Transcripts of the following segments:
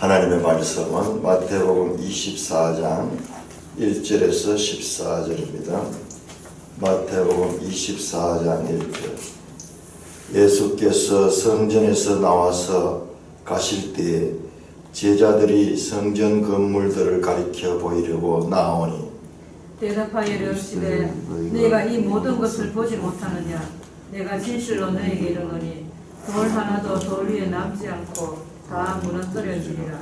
하나님의 말씀은 마태복음 24장 1절에서 14절입니다. 마태복음 24장 1절. 예수께서 성전에서 나와서 가실 때에 제자들이 성전 건물들을 가리켜 보이려고 나오니 대답하여 이르시되 너희가 이 모든 것을 보지 못하느냐? 내가 진실로 너희에게 이르노니 돌 하나도 돌 위에 남지 않고 다 무너뜨려지리라.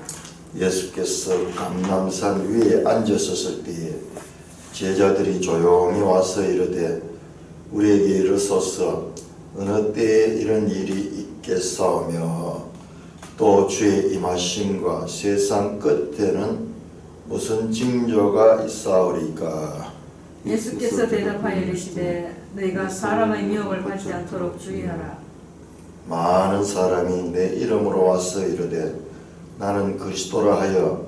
예수께서 감람산 위에 앉으셨을 때에 제자들이 조용히 와서 이르되 우리에게 이르소서 어느 때에 이런 일이 있겠사오며 또 주의 임하심과 세상 끝에는 무슨 징조가 있사오리까? 예수께서 대답하여 이르시되 너희가 사람의 미혹을 받지 않도록 주의하라. 많은 사람이 내 이름으로 와서 이르되 나는 그리스도라 하여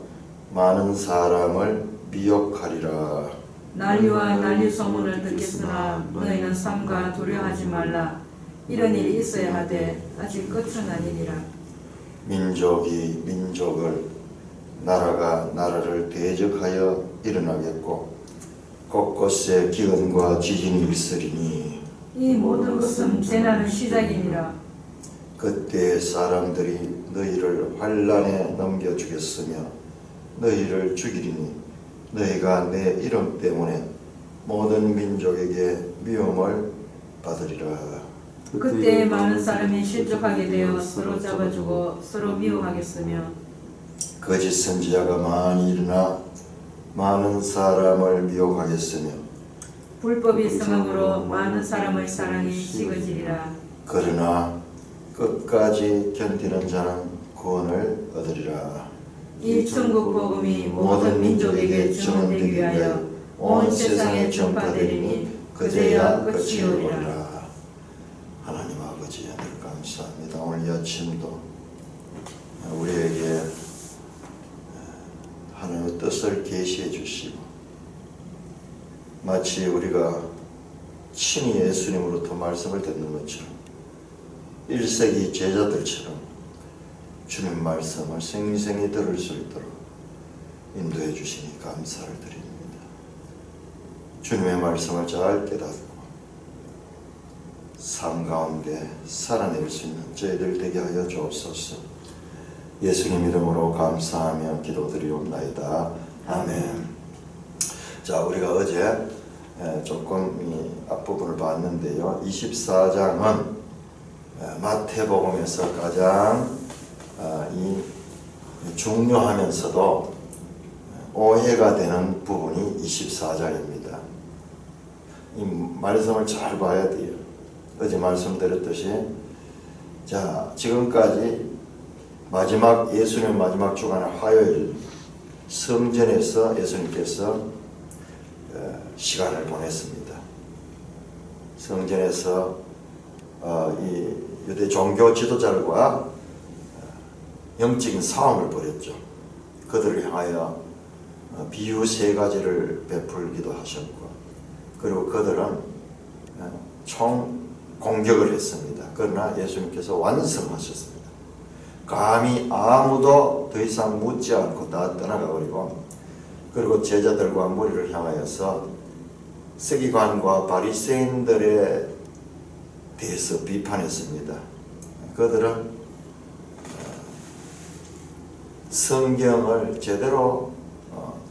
많은 사람을 미혹하리라. 난리와 난리 소문을 듣겠으나 너희는 삼가 두려워하지 말라. 이런 일이 있어야 하되 아직 끝은 아니니라. 민족이 민족을 나라가 나라를 대적하여 일어나겠고 곳곳에 기근과 지진이 있으리니 이 모든 것은 재난의 시작이니라. 그때 사람들이 너희를 환난에 넘겨주겠으며 너희를 죽이리니 너희가 내 이름 때문에 모든 민족에게 미움을 받으리라. 그때 많은 사람이 실족하게 되어 서로 잡아주고 서로 미워하겠으며 거짓 선지자가 많이 일어나 많은 사람을 미혹하겠으며 불법이 성함으로 많은 사람의 사랑이 식어지리라. 그러나 끝까지 견디는 자는 구원을 얻으리라. 이 천국 복음이 모든 민족에게 증언되기 위하여 온 세상에 전파되리니 그제야 끝이 오리라. 하나님 아버지 하늘 감사합니다. 오늘 이 아침도 우리에게 하나님의 뜻을 계시해 주시고 마치 우리가 친히 예수님으로부터 말씀을 듣는 것처럼 1세기 제자들처럼 주님 말씀을 생생히 들을 수 있도록 인도해 주시니 감사를 드립니다. 주님의 말씀을 잘 깨닫고 삶 가운데 살아낼 수 있는 저희들 되게 하여 주옵소서. 예수님 이름으로 감사하며 기도드리옵나이다. 아멘. 자, 우리가 어제 조금 이 앞부분을 봤는데요. 24장은 마태복음에서 가장 이 중요하면서도 오해가 되는 부분이 24장입니다. 이 말씀을 잘 봐야 돼요. 어제 말씀드렸듯이 자, 지금까지 예수님 마지막 주간의 화요일 성전에서 예수님께서 시간을 보냈습니다. 성전에서 이 유대 종교 지도자들과 영적인 싸움을 벌였죠. 그들을 향하여 비유 3가지를 베풀기도 하셨고 그리고 그들은 총 공격을 했습니다. 그러나 예수님께서 완성하셨습니다. 감히 아무도 더 이상 묻지 않고 다 떠나가 버리고 그리고 제자들과 무리를 향하여서 서기관과 바리새인들에 대해서 비판했습니다. 그들은 성경을 제대로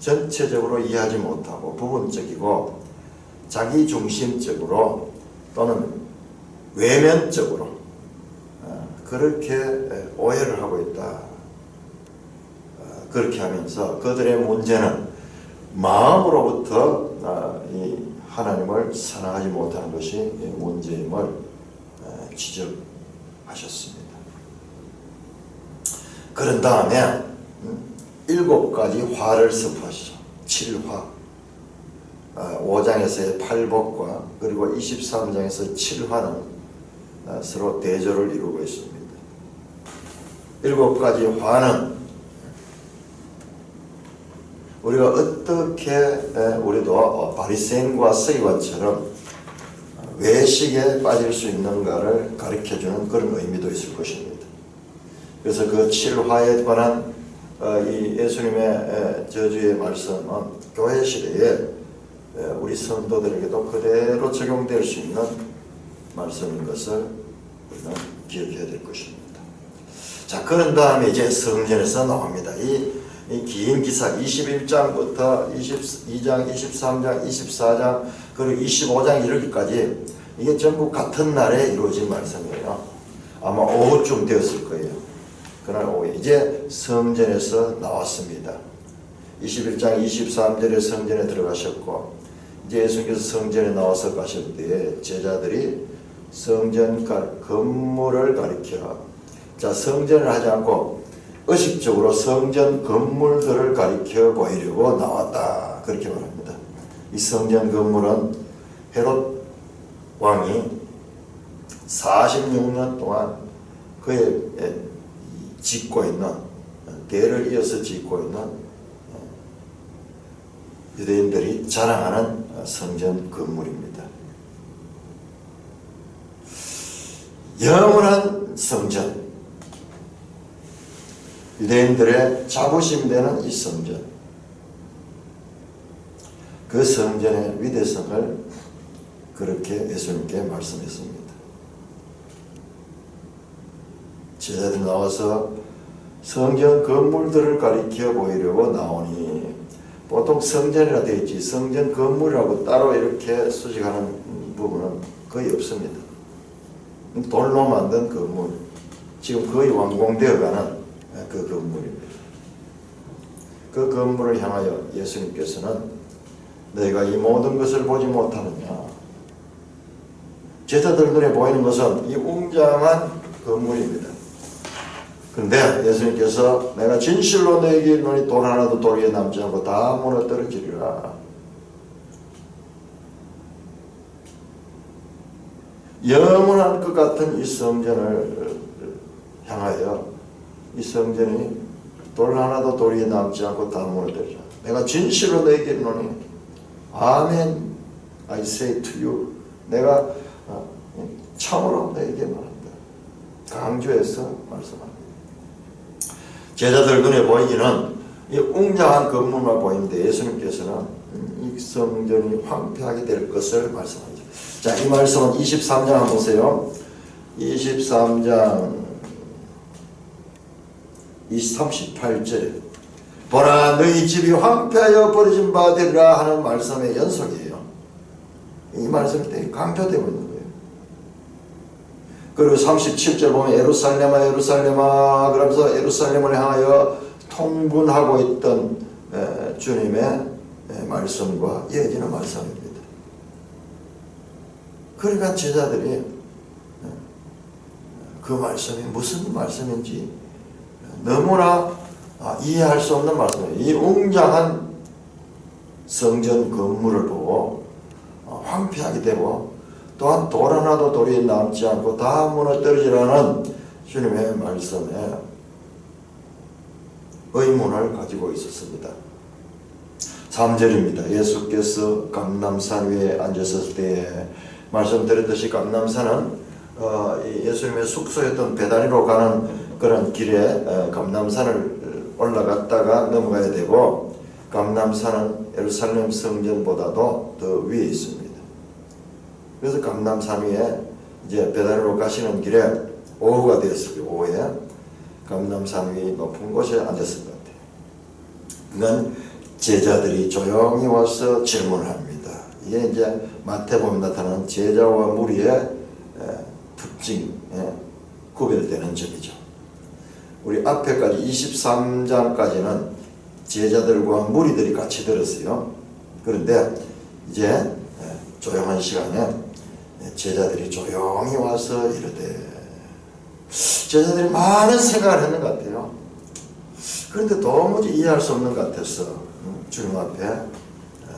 전체적으로 이해하지 못하고 부분적이고 자기중심적으로 또는 외면적으로 그렇게 오해를 하고 있다. 그렇게 하면서 그들의 문제는 마음으로부터 이 하나님을 사랑하지 못하는 것이 문제임을 지적하셨습니다. 그런 다음에 7가지 화를 선포하시죠. 7화. 5장에서의 8복과 그리고 23장에서 7화는 서로 대조를 이루고 있습니다. 7가지 화는 우리가 어떻게 우리도 바리새인과 서기관처럼 외식에 빠질 수 있는가를 가르쳐주는 그런 의미도 있을 것입니다. 그래서 그 7화에 관한 이 예수님의 저주의 말씀은 교회 시대에 우리 성도들에게도 그대로 적용될 수 있는 말씀인 것을 우리는 기억해야 될 것입니다. 자, 그런 다음에 이제 성전에서 나옵니다. 이 긴 기사 21장부터 22장, 23장, 24장 그리고 25장 이르기까지 이게 전부 같은 날에 이루어진 말씀이에요. 아마 오후쯤 되었을 거예요. 그날 오후에 이제 성전에서 나왔습니다. 21장 23절에 성전에 들어가셨고 이제 예수님께서 성전에 나와서 가실 때에 제자들이 성전 건물을 가리켜, 자, 성전을 하지 않고 의식적으로 성전 건물들을 가리켜 보이려고 나왔다, 그렇게 말합니다. 이 성전 건물은 헤롯 왕이 46년 동안 그의 짓고 있는, 대를 이어서 짓고 있는 유대인들이 자랑하는 성전 건물입니다. 영원한 성전, 유대인들의 자부심 되는 이 성전, 그 성전의 위대성을 그렇게 예수님께 말씀했습니다. 제자들이 나와서 성전 건물들을 가리켜 보이려고 나오니, 보통 성전이라 되어 있지 성전 건물이라고 따로 이렇게 수식하는 부분은 거의 없습니다. 돌로 만든 건물, 지금 거의 완공되어가는 그 건물입니다. 그 건물을 향하여 예수님께서는 너희가 이 모든 것을 보지 못하느냐, 제자들 눈에 보이는 것은 이 웅장한 건물입니다. 그런데 예수님께서 내가 진실로 너희에게 이르노니 돌 하나도 돌 위에 남지 않고 다 무너뜨려지리라. 영원한 것 같은 이 성전을 향하여, 이 성전이 돌 하나도 돌 위에 남지 않고 다 무너뜨리라. 내가 진실로 너희에게 이르노니, 아멘, I say to you, 내가 참으로 너희에게 말한다. 강조해서 말씀합니다. 제자들 눈에 보이기는 이 웅장한 건물만 보이는데 예수님께서는 이 성전이 황폐하게 될 것을 말씀하죠. 자, 이 말씀은 23장 한번 보세요. 23장 38절, 보라 너희 집이 황폐하여 버려진 바 되리라 하는 말씀의 연속이에요. 이 말씀이 되게 강조되고 있는 거예요. 그리고 37절 보면 예루살렘아 예루살렘아 그러면서 예루살렘을 향하여 통분하고 있던 주님의 말씀과 이어지는 말씀입니다. 그러니까 제자들이 그 말씀이 무슨 말씀인지 너무나 이해할 수 없는 말씀이에요. 이 웅장한 성전 건물을 보고 황폐하게 되고 또한 돌 하나도 돌이 남지 않고 다 무너뜨리라는 주님의 말씀에 의문을 가지고 있었습니다. 3절입니다. 예수께서 감람산 위에 앉으셨을 때에, 말씀드렸듯이 감람산은 예수님의 숙소였던 베다니로 가는 그런 길에 감람산을 올라갔다가 넘어가야 되고, 감람산은 예루살렘 성전보다도 더 위에 있습니다. 그래서 감람산 위에 이제 베다니로 가시는 길에 오후가 되었을 때, 오후에 감람산 위 높은 곳에 앉았을 것 같아요. 그건 제자들이 조용히 와서 질문을 합니다. 이게 이제 마태복음에 나타나는 제자와 무리의 특징, 구별되는 점이죠. 우리 앞에까지 23장까지는 제자들과 무리들이 같이 들었어요. 그런데 이제 조용한 시간에 제자들이 조용히 와서 이르되, 제자들이 많은 생각을 했는 것 같아요. 그런데 도무지 이해할 수 없는 것 같아서 주님 앞에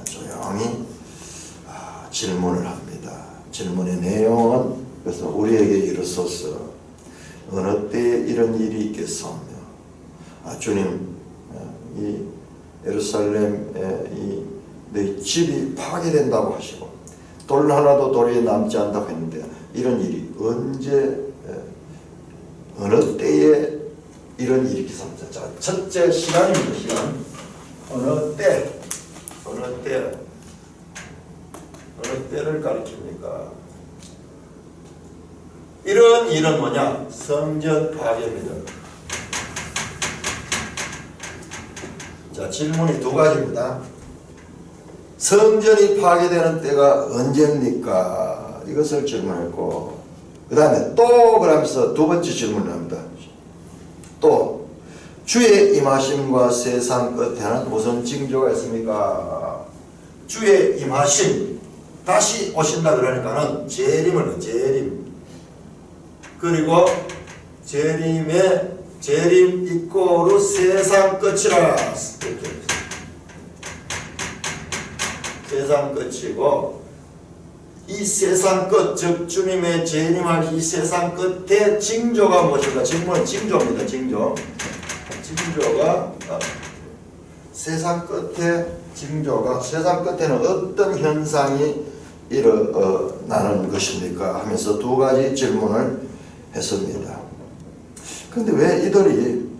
조용히 질문을 합니다. 질문의 내용은, 그래서 우리에게 이르소서 어느 때에 이런 일이 있겠사오며, 주님, 이 예루살렘에 너희 집이 파괴된다고 하시고 돌 하나도 돌 위에 남지 않다고 했는데 이런 일이 언제 어느 때에 이런 일이 있습니다. 자, 첫째 시간입니다. 시간. 어느 때를 가리킵니까? 이런 일은 뭐냐? 성전 파괴입니다. 자, 질문이 두 가지입니다. 성전이 파괴되는 때가 언제입니까? 이것을 질문했고, 그 다음에 또 그러면서 두 번째 질문을 합니다. 또 주의 임하심과 세상 끝에는 무슨 징조가 있습니까? 주의 임하심, 다시 오신다 그러니까는 재림을 재림, 그리고 재림 이꼬르 세상 끝이라, 이렇게 세상 끝이고, 이 세상 끝, 즉 주님의 재림할 이 세상 끝의 징조가 무엇인가? 질문은 징조입니다. 징조가 세상 끝의 징조가, 세상 끝에는 어떤 현상이 일어나는 것입니까? 하면서 두 가지 질문을 했습니다. 그런데 왜 이들이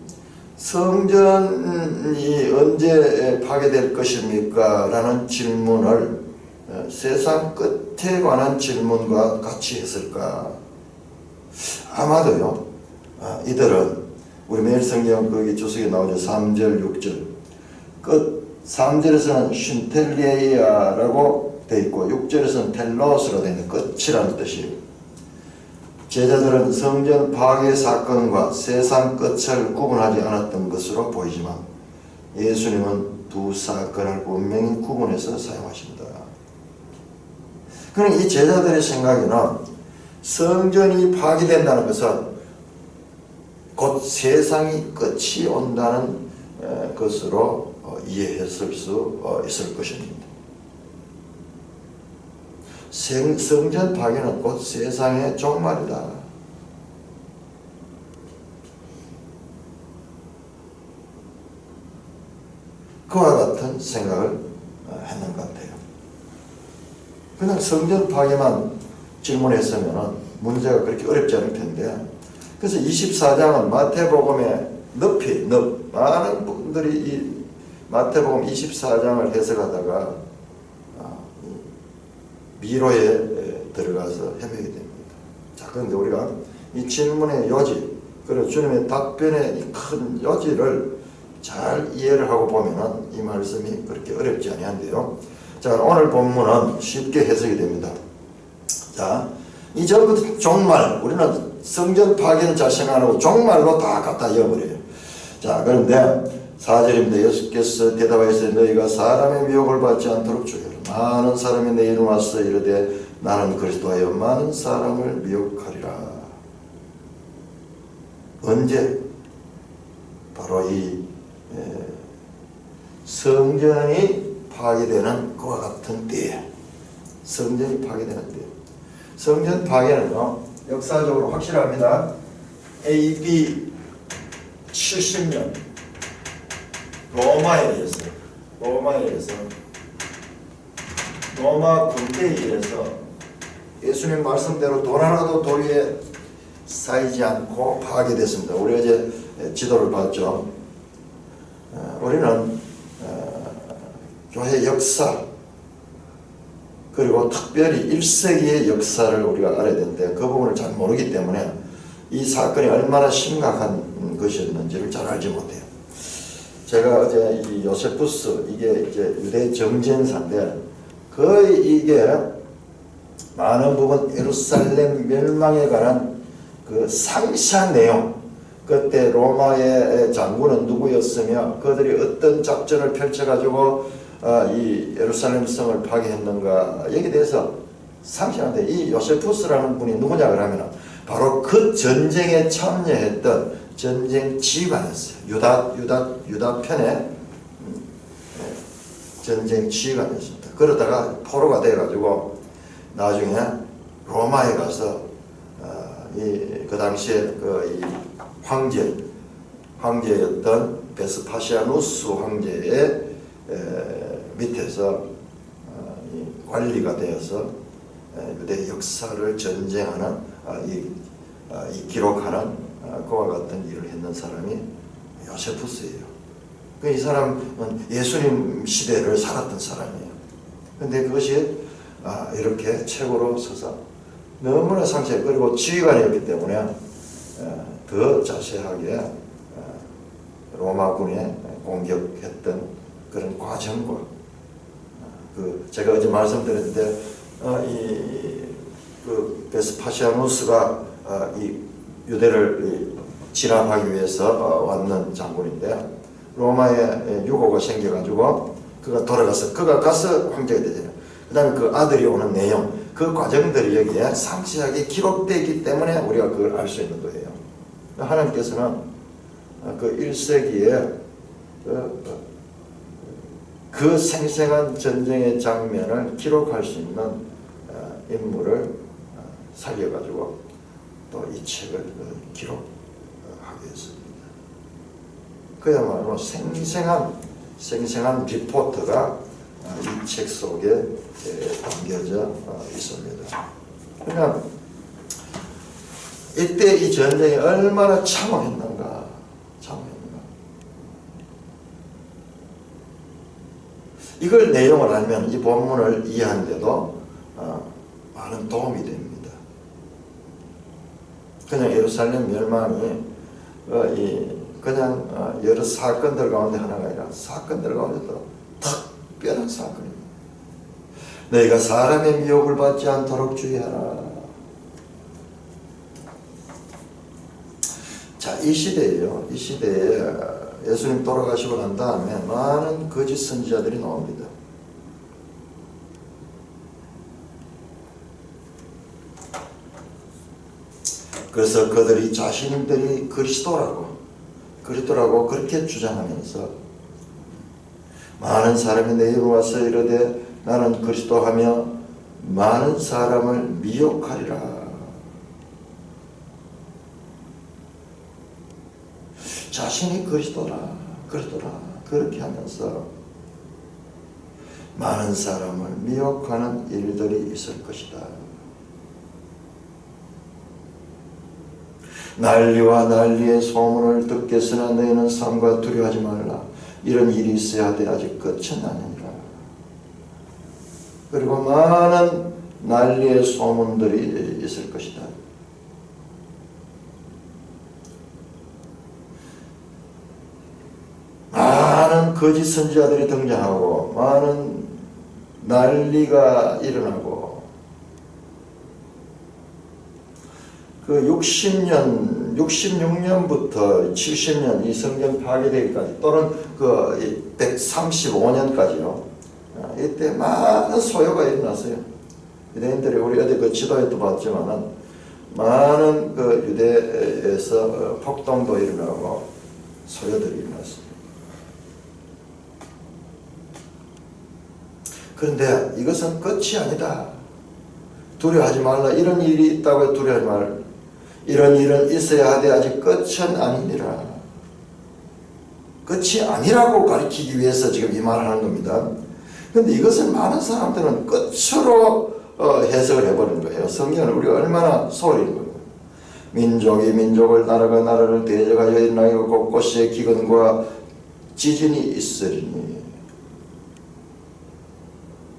성전이 언제 파괴될 것입니까? 라는 질문을 세상 끝에 관한 질문과 같이 했을까? 아마도요, 이들은 우리 매일 성경 거기 주석에 나오죠. 3절, 6절. 끝 3절에서는 쉰텔리아라고 되어 있고 6절에서는 텔로스로 되어 있는 끝이라는 뜻이에요. 제자들은 성전 파괴 사건과 세상 끝을 구분하지 않았던 것으로 보이지만 예수님은 두 사건을 분명히 구분해서 사용하십니다. 그러나 이 제자들의 생각에는 성전이 파괴된다는 것은 곧 세상이 끝이 온다는 것으로 이해했을 수 있을 것입니다. 성전 파괴는 곧 세상의 종말이다. 그와 같은 생각을 했는 것 같아요. 그냥 성전 파괴만 질문했으면 문제가 그렇게 어렵지 않을 텐데, 그래서 24장은 마태복음의 많은 분들이 이 마태복음 24장을 해석하다가 미로에 들어가서 헤매게 됩니다. 자, 그런데 우리가 이 질문의 요지, 그리고 주님의 답변의 이 큰 요지를 잘 이해를 하고 보면은 이 말씀이 그렇게 어렵지 아니한데요. 자, 오늘 본문은 쉽게 해석이 됩니다. 자, 이 전부터 종말, 우리는 성전 파괴는 잘 생각 안 하고 종말로 다 갖다 이어버려요. 자, 그런데 4절입니다. 예수께서 대답하시되 너희가 사람의 미혹을 받지 않도록 주의하라. 많은 사람이 내 이름 와서 이르되 나는 그리스도하여 많은 사람을 미혹하리라. 언제? 바로 이 성전이 파괴되는 그와 같은 때에, 성전이 파괴되는 때에. 성전 파괴는요, 역사적으로 확실합니다. AD 70년 로마에 의해서 로마 군대에 의해서 예수님 말씀대로 돈 하나도 돌 위에 쌓이지 않고 파괴됐습니다. 우리 어제 지도를 봤죠. 우리는 교회 역사, 그리고 특별히 1세기의 역사를 우리가 알아야 되는데 그 부분을 잘 모르기 때문에 이 사건이 얼마나 심각한 것이었는지를 잘 알지 못해요. 제가 어제 이 요세푸스, 이게 이제 유대 정전사인데 거의 이게 많은 부분 예루살렘 멸망에 관한 그 상세한 내용, 그때 로마의 장군은 누구였으며 그들이 어떤 작전을 펼쳐가지고 이 예루살렘 성을 파괴했는가, 여기에 대해서 상세한데, 이 요세푸스라는 분이 누구냐 그러면 바로 그 전쟁에 참여했던 전쟁 지휘관이었어요. 유다 편의 전쟁 지휘관이었습니다. 그러다가 포로가 돼가지고 나중에 로마에 가서 그 당시에 이 황제였던 베스파시아누스 황제의 밑에서 관리가 되어서 유대 역사를 전쟁하는 이 기록하는 그와 같은 일을 했는 사람이 요세푸스예요. 이 사람은 예수님 시대를 살았던 사람이에요. 근데 그것이 이렇게 책으로 서서 너무나 상세히, 그리고 지휘관이었기 때문에 더 자세하게 로마군에 공격했던 그런 과정과 제가 어제 말씀드렸는데 그 베스파시아누스가 이 유대를 진압하기 위해서 왔는 장군인데 로마에 유고가 생겨가지고 그가 돌아가서 그가 가서 황제가 되잖아요. 그 다음에 그 아들이 오는 내용, 그 과정들이 여기에 상세하게 기록되어 있기 때문에 우리가 그걸 알 수 있는 거예요. 하나님께서는 그 1세기에 그 생생한 전쟁의 장면을 기록할 수 있는 인물을 살려가지고 또 이 책을 기록하게 했습니다. 그야말로 생생한 리포트가 이 책 속에 담겨져 있습니다. 그러니까 이때 이 전쟁이 얼마나 참혹했는가. 이걸 내용을 알면 이 본문을 이해하는데도 많은 도움이 됩니다. 그냥 예루살렘 멸망이 그냥 여러 사건들 가운데 하나가 아니라 사건들 가운데도 특별한 사건입니다. 너희가 사람의 미혹을 받지 않도록 주의하라. 자, 이 시대에요. 이 시대에 예수님 돌아가시고 난 다음에 많은 거짓 선지자들이 나옵니다. 그래서 그들이 자신들이 그리스도라고 그렇게 주장하면서 많은 사람이 내 입으로 와서 이르되 나는 그리스도하며 많은 사람을 미혹하리라. 자신이 그리스도라 그렇게 하면서 많은 사람을 미혹하는 일들이 있을 것이다. 난리와 난리의 소문을 듣겠으나 너희는 삼가 두려워하지 말라. 이런 일이 있어야 하되 아직 끝은 아니니라. 그리고 많은 난리의 소문들이 있을 것이다. 많은 거짓 선지자들이 등장하고 많은 난리가 일어나고 그 66년부터 70년 이 성경 파괴되기까지 또는 그 135년까지요. 이때 많은 소요가 일어났어요. 유대인들이 우리 어디 그 지도에도 봤지만은 많은 그 유대에서 폭동도 일어나고 소요들이 일어났습니다. 그런데 이것은 끝이 아니다. 두려워하지 말라. 이런 일이 있다고 두려워하지 말라. 이런 일은 있어야 하되 아직 끝은 아니니라. 끝이 아니라고 가르치기 위해서 지금 이 말을 하는 겁니다. 그런데 이것을 많은 사람들은 끝으로 해석을 해버리는 거예요. 성경을 우리가 얼마나 소홀히 있는 거예요. 민족이 민족을 나라가 나라를 대적하여 일어나고 곳곳에 기근과 지진이 있으리니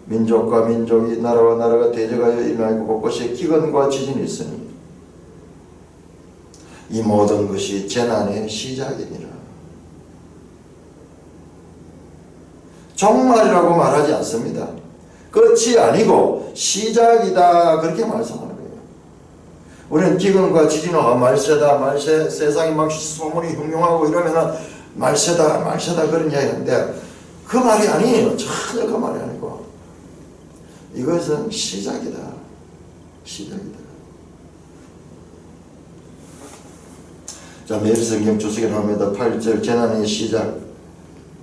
민족과 민족이 나라와 나라가 대적하여 일어나고 곳곳에 기근과 지진이 있으니 이 모든 것이 재난의 시작이니라. 종말이라고 말하지 않습니다. 끝이 아니고 시작이다 그렇게 말씀하는 거예요. 우리는 기근과 지진과 말세다 세상이 막 소문이 흉흉하고 이러면은 말세다 그런 이야기인데 그 말이 아니에요. 전혀 그 말이 아니고 이것은 시작이다. 자, 매일성경 주석에 나옵니다. 8절 재난의 시작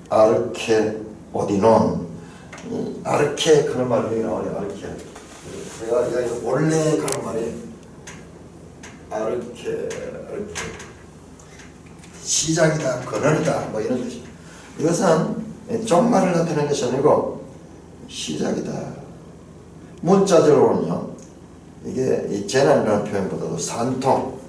아르케오디논. 아르케 그런 말이 여기 나와요. 아르케. 제가 원래 그런 말이 아르케 시작이다, 근원이다 뭐 이런 뜻이에요. 이것은 종말을 나타내는 것이 아니고 시작이다. 문자적으로는요, 이게 이 재난이라는 표현보다도 산통,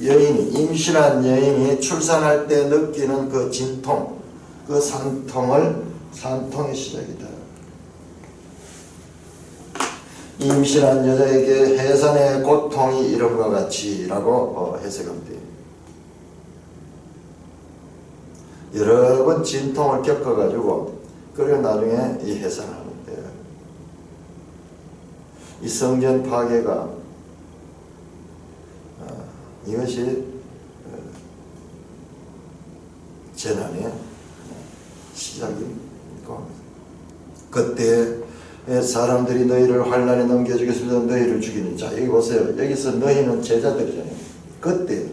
임신한 여인이 출산할 때 느끼는 그 진통, 그 산통의 시작이다. 임신한 여자에게 해산의 고통이 이름과 같이라고 해석합니다. 여러 번 진통을 겪어가지고 그리고 나중에 이 해산을 하는데, 이 성전 파괴가 이것이 재난의 시작인 겁니다. 그때 사람들이 너희를 환난에 넘겨주겠습니다. 너희를 죽이는 자, 여기 보세요. 여기서 너희는 제자들이잖아요. 그때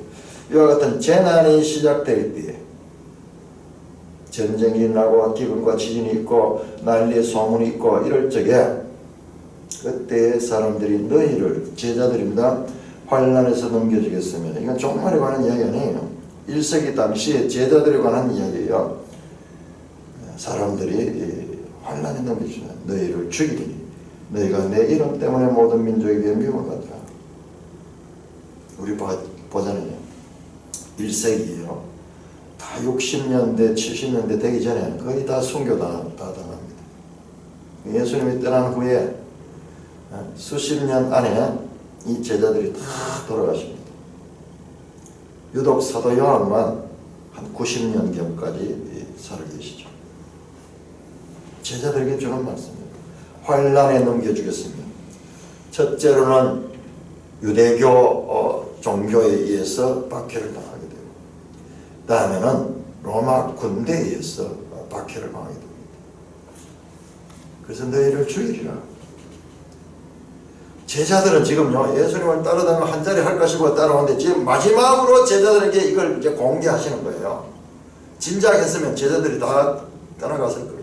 이와 같은 재난이 시작될 때, 전쟁이 나고 기근과 지진이 있고 난리의 소문이 있고 이럴 적에, 그때 사람들이 너희를, 제자들입니다, 환난에서 넘겨주겠으면, 이건 종말에 관한 이야기 아니에요. 1세기 당시에 제자들에 관한 이야기예요. 사람들이 환난에 넘겨주면 너희를 죽이리니 너희가 내 이름 때문에 모든 민족에게 미움을 받으라. 우리 보자는요, 1세기예요. 다 60년대 70년대 되기 전에 거의 다 순교 다 당합니다. 예수님이 떠난 후에 수십 년 안에 이 제자들이 다 돌아가십니다. 유독 사도 요한만 한 90년경까지 살아계시죠. 제자들에게 주는 말씀입니다. 환난에 넘겨주겠습니다. 첫째로는 유대교 종교에 의해서 박해를 당하게 되고, 다음에는 로마 군대에 의해서 박해를 당하게 됩니다. 그래서 너희를 죽이리라. 제자들은 지금요, 예수님을 따라다니면 한 자리 할 것이고 따라오는데, 지금 마지막으로 제자들에게 이걸 이제 공개하시는 거예요. 진작 했으면 제자들이 다 떠나갔을 거예요.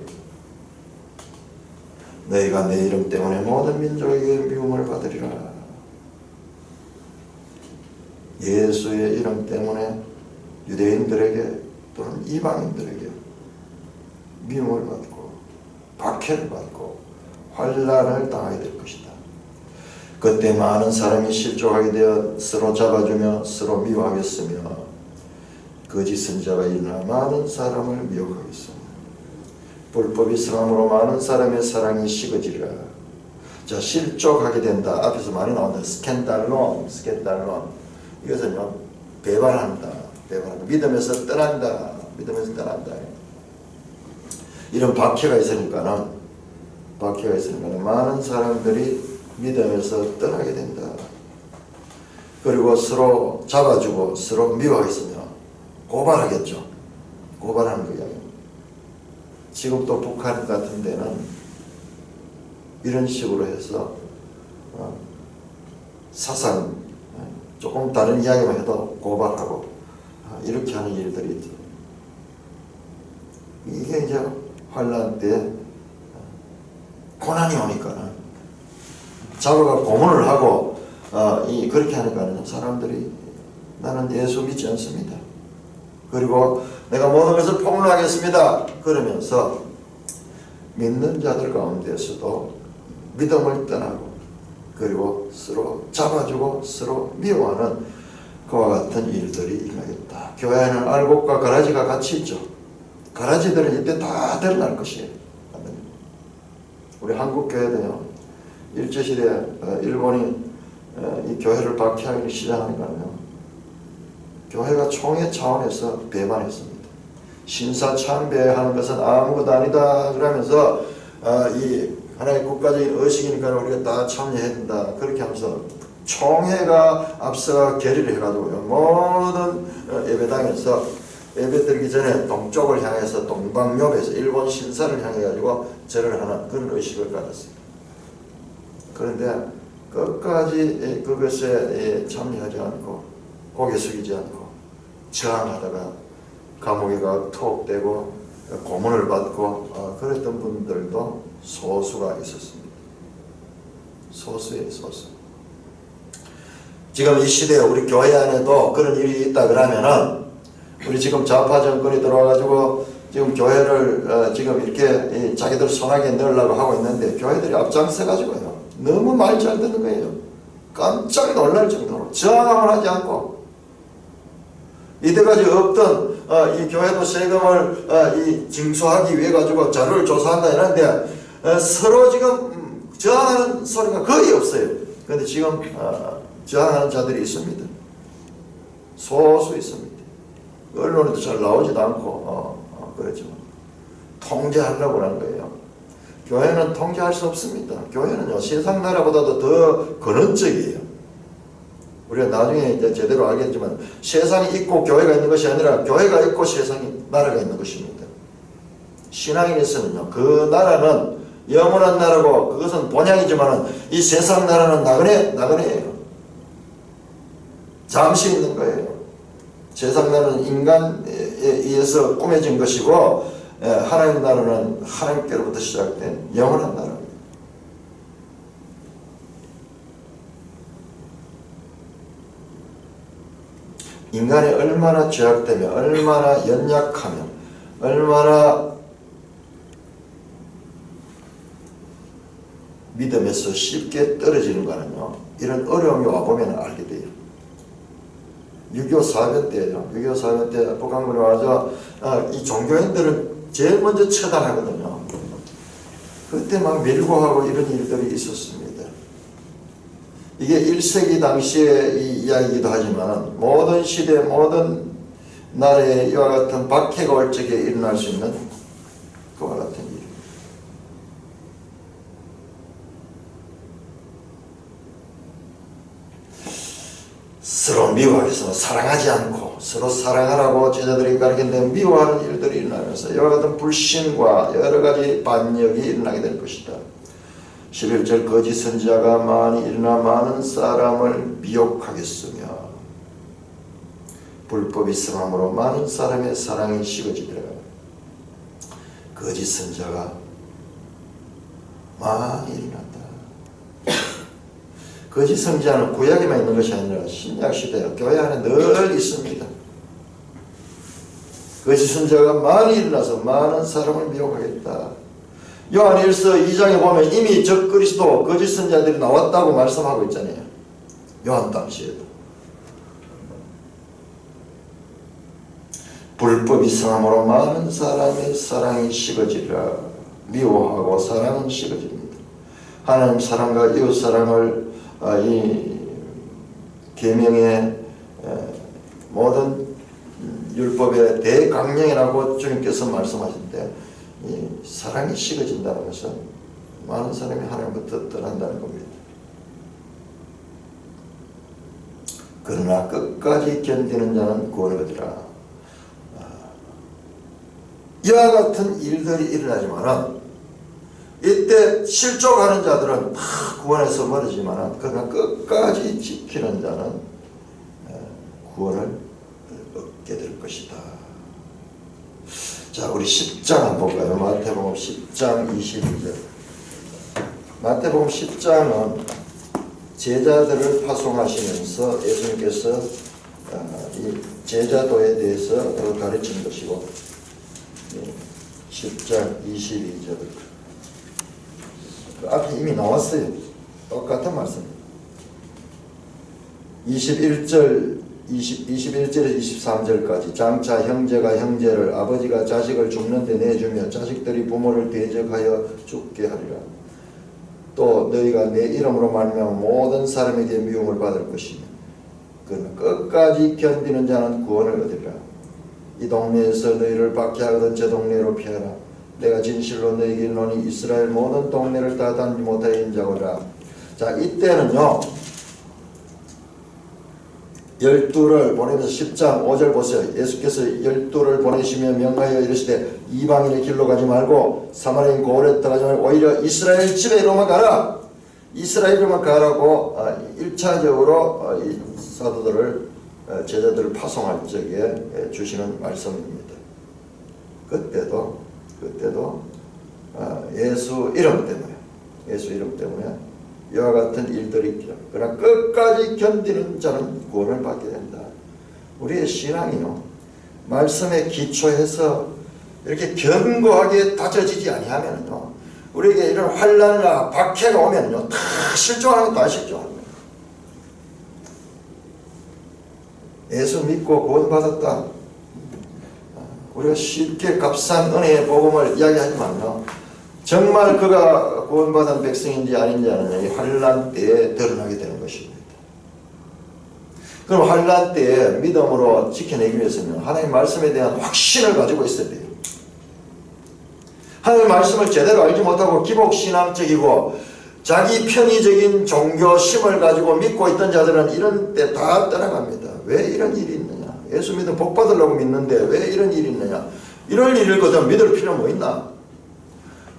너희가 내 이름 때문에 모든 민족에게 미움을 받으리라. 예수의 이름 때문에 유대인들에게 또는 이방인들에게 미움을 받고 박해를 받고 환난을 당하게 될 것이다. 그때 많은 사람이 실족하게 되어 서로 잡아주며 서로 미워하겠으며 거짓 선지자가 일어나 많은 사람을 미혹하겠으며 불법이 성함으로 많은 사람의 사랑이 식어지리라. 자, 실족하게 된다. 앞에서 많이 나온다. 스캔달론. 이것은요, 배반한다. 믿음에서 떠난다. 이런 박해가 있으니까는 많은 사람들이 믿음에서 떠나게 된다. 그리고 서로 잡아주고 서로 미워하겠으며 고발하겠죠. 고발하는 거예요. 지금도 북한 같은 데는 이런 식으로 해서 사상 조금 다른 이야기만 해도 고발하고 이렇게 하는 일들이 있죠. 이게 이제 환난 때 고난이 오니까는 자고가 고문을 하고 그렇게 하니까는 사람들이 나는 예수 믿지 않습니다. 그리고 내가 모든 것을 폭로하겠습니다. 그러면서 믿는 자들 가운데서도 믿음을 떠나고 그리고 서로 잡아주고 서로 미워하는 그와 같은 일들이 일어나겠다. 교회 안에는 알곡과 가라지가 같이 있죠. 가라지들은 이때 다 드러날 것이에요. 우리 한국 교회도요, 일제시대 일본이 이 교회를 박해하기 시작하니까요, 교회가 총회 차원에서 배반했습니다. 신사참배하는 것은 아무것도 아니다 그러면서 이 하나의 국가적인 의식이니까 우리가 다 참여해야 된다 그렇게 하면서 총회가 앞서가 결의를 해가지고요, 모든 예배당에서 예배 드리기 전에 동쪽을 향해서 동방역에서 일본 신사를 향해 가지고 절을 하는 그런 의식을 가졌습니다. 그런데 끝까지 그것에 참여하지 않고 고개 숙이지 않고 저항하다가 감옥에 가 투옥되고 고문을 받고 그랬던 분들도 소수가 있었습니다. 소수예요, 소수. 지금 이 시대에 우리 교회 안에도 그런 일이 있다 그러면은, 우리 지금 좌파 정권이 들어와가지고 지금 교회를 지금 이렇게 자기들 손아귀에 넣으려고 하고 있는데, 교회들이 앞장서가지고요, 너무 말 잘 듣는 거예요. 깜짝 놀랄 정도로 저항을 하지 않고 이때까지 없던 이 교회도 세금을 이 징수하기 위해 가지고 자료를 조사한다 이러는데 서로 지금 저항하는 소리가 거의 없어요. 그런데 지금 저항하는 자들이 있습니다. 소수 있습니다. 언론에도 잘 나오지도 않고 그렇죠. 통제하려고 하는 거예요. 교회는 통제할 수 없습니다. 교회는요 세상 나라보다도 더 근원적이에요. 우리가 나중에 이제 제대로 알겠지만 세상이 있고 교회가 있는 것이 아니라 교회가 있고 세상이 나라가 있는 것입니다. 신앙인에서는요 그 나라는 영원한 나라고 그것은 본향이지만 이 세상 나라는 나그네예요. 잠시 있는 거예요. 세상 나라는 인간에 의해서 꾸며진 것이고 하나님 나라는 하나님께로부터 시작된 영원한 나라입니다. 인간이 얼마나 죄악되며 얼마나 연약하며 얼마나 믿음에서 쉽게 떨어지는가는요 이런 어려움이 와보면 알게 돼요. 6.25 사변 때예요. 6.25 사변 때 북한군에 와서 이 종교인들은 제일 먼저 처단하거든요. 그때 막 밀고 하고 이런 일들이 있었습니다. 이게 1세기 당시의 이 이야기이기도 하지만 모든 시대 모든 나라에 이와 같은 박해가 올 적에 일어날 수 있는 그와 같은 일. 서로 미워해서 사랑하지 않고 서로 사랑하라고 제자들이 가르쳤는데 미워하는 일들이 일어나면서 이와 같은 불신과 여러가지 반역이 일어나게 될 것이다. 11절 거짓 선지자가 많이 일어나 많은 사람을 미혹하겠으며 불법이 성함으로 많은 사람의 사랑이 식어지리라. 거짓 선지자가 많이 일어난다. 거짓 선지자는 구약에만 있는 것이 아니라 신약시대 교회 안에 늘 있습니다. 거짓 선지자가 많이 일어나서 많은 사람을 미혹하겠다. 요한일서 2장에 보면 이미 적그리스도 거짓 선지자들이 나왔다고 말씀하고 있잖아요. 요한 당시에도. 불법이 성함으로 많은 사람의 사랑이 식어지리라. 미워하고 사랑은 식어집니다. 하나님 사랑과 이웃 사랑을 이 계명의 모든 율법의 대강령이라고 주님께서 말씀하셨는데 이 사랑이 식어진다는 것은 많은 사람이 하나님부터 떠난다는 겁니다. 그러나 끝까지 견디는 자는 구원을 얻으리라. 이와 같은 일들이 일어나지만은 이때 실족하는 자들은 다 구원에서 멀어지만은 그러나 끝까지 지키는 자는 구원을 얻게 될 것이다. 자, 우리 10장 한번 볼까요? 마태복음 10장 22절. 마태복음 10장은 제자들을 파송하시면서 예수님께서 이 제자도에 대해서 가르치는 것이고 10장 22절 그 앞에 이미 나왔어요. 똑같은 말씀입니다. 21절에서 23절까지 장차 형제가 형제를 아버지가 자식을 죽는데 내주며 자식들이 부모를 대적하여 죽게 하리라. 또 너희가 내 이름으로 말미암아 모든 사람에게 미움을 받을 것이며 그러나 끝까지 견디는 자는 구원을 얻으리라. 이 동네에서 너희를 박해하거든 저 동네로 피하라. 내가 진실로 너희에게 이르노니 이스라엘 모든 동네를 다 다니지 못하여 인자고라. 자, 이때는요 12를 보내면서 10장 5절 보세요. 예수께서 12를 보내시며 명하여 이르시되 이방인의 길로 가지 말고 사마리아인 고을에 들어가지 말고 오히려 이스라엘 집에로만 가라. 이스라엘로만 가라고 1차적으로 이 사도들을 제자들을 파송할 적에 주시는 말씀입니다. 그때도 예수 이름 때문에 이와 같은 일들이 있죠. 그러나 끝까지 견디는 자는 구원을 받게 된다. 우리의 신앙이요 말씀에 기초해서 이렇게 견고하게 다져지지 아니하면요 우리에게 이런 환난이나 박해가 오면요 다 실종하는 것도 안 실종하는 거예요. 예수 믿고 구원받았다. 우리가 쉽게 값싼 은혜의 복음을 이야기하지만요, 정말 그가 구원받은 백성인지 아닌지 하는 이 환난 때에 드러나게 되는 것입니다. 그럼 환난 때에 믿음으로 지켜내기 위해서는 하나님의 말씀에 대한 확신을 가지고 있어야 돼요. 하나님의 말씀을 제대로 알지 못하고 기복신앙적이고 자기 편의적인 종교심을 가지고 믿고 있던 자들은 이런 때 다 떠나갑니다. 왜 이런 일이 있느냐? 예수 믿으면 복 받으려고 믿는데 왜 이런 일이 있느냐? 이럴 일을 그저 믿을 필요 뭐 있나?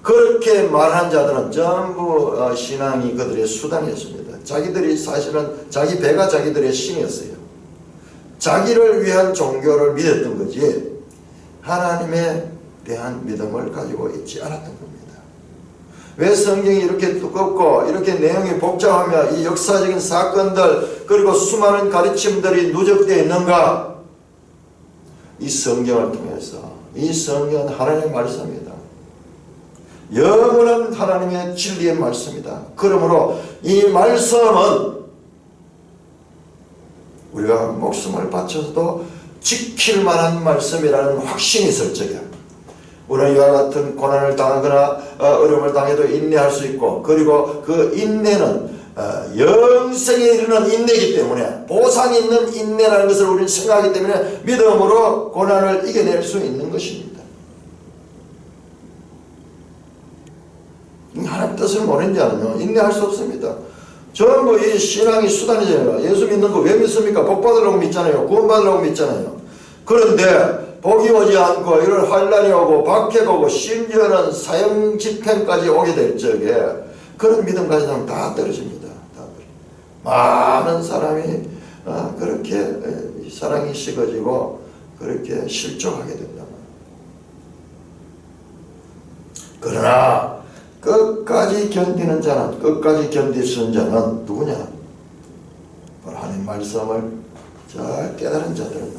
그렇게 말한 자들은 전부 신앙이 그들의 수단이었습니다. 자기들이 사실은 자기 배가 자기들의 신이었어요. 자기를 위한 종교를 믿었던 거지 하나님에 대한 믿음을 가지고 있지 않았던 겁니다. 왜 성경이 이렇게 두껍고 이렇게 내용이 복잡하며 이 역사적인 사건들 그리고 수많은 가르침들이 누적되어 있는가? 이 성경을 통해서. 이 성경은 하나님의 말씀입니다. 영원한 하나님의 진리의 말씀이다. 그러므로 이 말씀은 우리가 목숨을 바쳐서도 지킬 만한 말씀이라는 확신이 있을 적이야. 우리는 이와 같은 고난을 당하거나 어려움을 당해도 인내할 수 있고, 그리고 그 인내는 영생에 이르는 인내이기 때문에, 보상 있는 인내라는 것을 우리는 생각하기 때문에 믿음으로 고난을 이겨낼 수 있는 것입니다. 하나님 뜻을 모르는 자는요 인내할 수 없습니다. 전부 이 신앙이 수단이잖아요. 예수 믿는 거 왜 믿습니까? 복 받으려고 믿잖아요. 구원 받으려고 믿잖아요. 그런데 복이 오지 않고 이런 환난이 오고 박해가 오고 심지어는 사형 집행까지 오게 될 적에 그런 믿음 가진 사람은 다 떨어집니다. 다 많은 사람이 그렇게 사랑이 식어지고 그렇게 실족하게 된다. 그러나 끝까지 견디는 자는, 끝까지 견딜 수 있는 자는 누구냐? 바로 하나님 말씀을 잘 깨달은 자들은,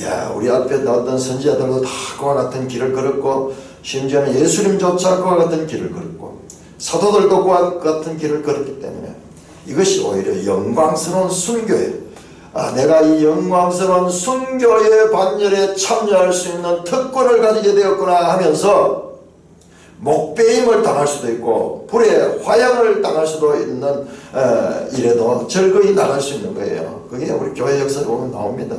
야, 우리 앞에 나왔던 선지자들도 다 그와 같은 길을 걸었고, 심지어는 예수님조차 그와 같은 길을 걸었고, 사도들도 그와 같은 길을 걸었기 때문에 이것이 오히려 영광스러운 순교예요. 내가 이 영광스러운 순교의 반열에 참여할 수 있는 특권을 가지게 되었구나 하면서 목배임을 당할 수도 있고 불에 화형을 당할 수도 있는 이래도 즐거이 나갈 수 있는 거예요. 그게 우리 교회 역사에 보면 나옵니다.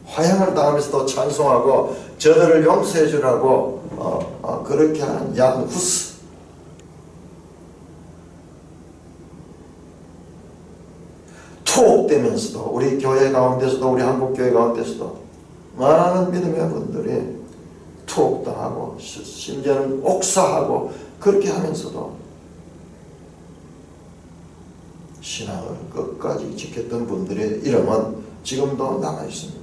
화형을 당하면서도 찬송하고 저들을 용서해 주라고 그렇게 하는 양 후스. 투옥되면서도 우리 교회 가운데서도 우리 한국교회 가운데서도 많은 믿음의 분들이 투옥당하고 심지어는 옥사하고 그렇게 하면서도 신앙을 끝까지 지켰던 분들의 이름은 지금도 남아있습니다.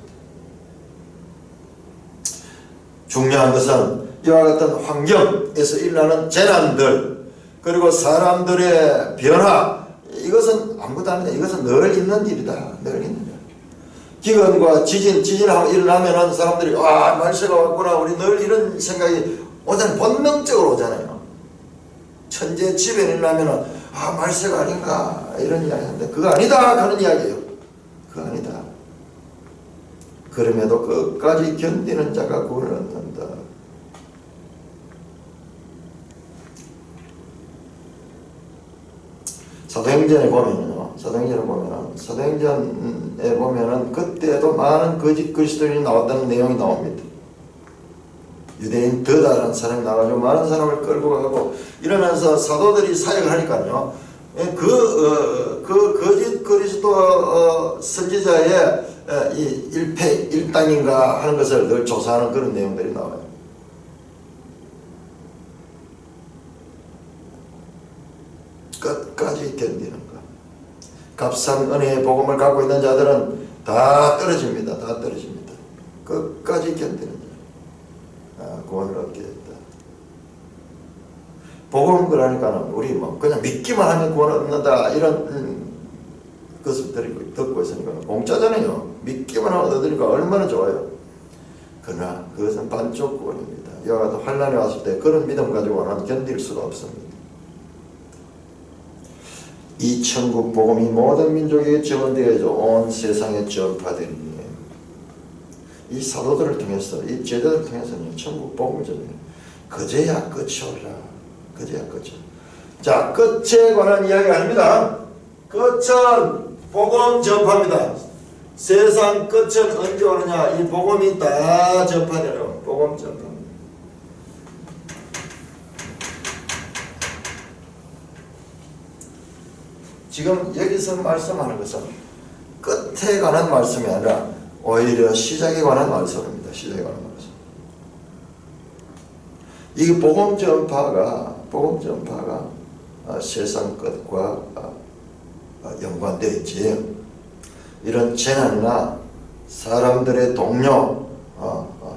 중요한 것은 이와 같은 환경에서 일어나는 재난들 그리고 사람들의 변화, 이것은 아무것도 아니다. 이것은 늘 있는 일이다. 늘 있는 일. 기근과 지진하고 일어나면은 사람들이 말세가 왔구나, 우리 늘 이런 생각이 오잖아요. 본능적으로 오잖아요. 천재지변이 일어나면은 말세가 아닌가 이런 이야기 하는데 그거 아니다 그런 이야기예요. 그거 아니다. 그럼에도 끝까지 견디는 자가 구원을 얻는다. 사도행전에 보면은 그때도 많은 거짓 그리스도인이 나왔다는 내용이 나옵니다. 유대인 더다라는 사람이 나가지고 많은 사람을 끌고 가고 이러면서 사도들이 사역을 하니까요. 그 거짓 그리스도 선지자의 이 일당인가 하는 것을 늘 조사하는 그런 내용들이 나와요. 끝까지 견디는 것. 값싼 은혜의 복음을 갖고 있는 자들은 다 떨어집니다. 다 떨어집니다. 끝까지 견디는 자. 구원을 얻게 됐다. 복음 그러니까는 우리 그냥 믿기만 하면 구원을 얻는다 이런 것을 듣고 있으니까 공짜잖아요. 믿기만 하면 얻으니까 얼마나 좋아요. 그러나 그것은 반쪽 구원입니다. 이와 같은 환난이 왔을 때 그런 믿음 가지고는 견딜 수가 없습니다. 이 천국 복음이 모든 민족에게 전되어져 온 세상에 전파되니 이 사도들을 통해서 이 제자들을 통해서는 천국 복음을 전해. 그제야 끝이 올라. 그제야 끝이. 자, 끝에 관한 이야기가 아닙니다. 끝은 복음 전파입니다. 세상 끝은 언제 오느냐? 이 복음이 다 전파되는 복음 전파입니다. 지금 여기서 말씀하는 것은 끝에 관한 말씀이 아니라 오히려 시작에 관한 말씀입니다. 시작에 관한 말씀. 이 복음 전파가 세상 끝과 연관되어 있지. 이런 재난이나 사람들의 동요,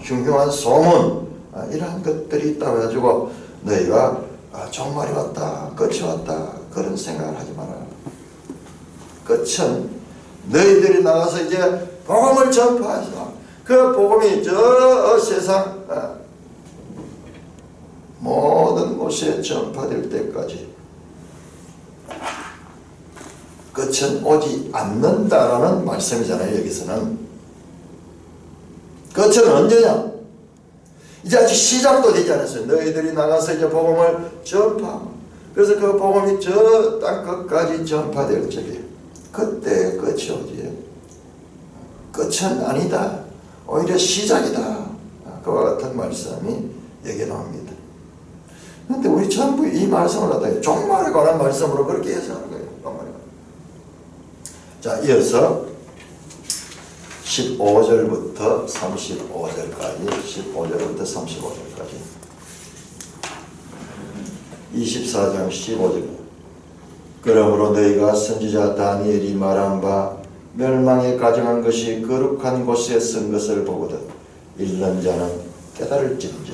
흉흉한 소문, 이러한 것들이 있다고 해가지고 너희가 종말이 왔다, 끝이 왔다, 그런 생각을 하지 마라. 끝은 너희들이 나가서 이제 복음을 전파해서 그 복음이 저 세상 모든 곳에 전파될 때까지 끝은 오지 않는다라는 말씀이잖아요. 여기서는 끝은 언제냐? 이제 아직 시작도 되지 않았어요. 너희들이 나가서 이제 복음을 전파하고, 그래서 그 복음이 저 땅 끝까지 전파될 적에 그때 끝이 오지. 끝은 아니다. 오히려 시작이다. 그와 같은 말씀이 여기에 나옵니다. 그런데 우리 전부 이 말씀을 갖다가 종말에 관한 말씀으로 그렇게 해석하는 거예요. 종말에. 자, 이어서 15절부터 35절까지 15절부터 35절까지 24장 15절. 그러므로 너희가 선지자 다니엘이 말한 바 멸망에 가정한 것이 거룩한 곳에 쓴 것을 보거든 읽는 자는 깨달을진저.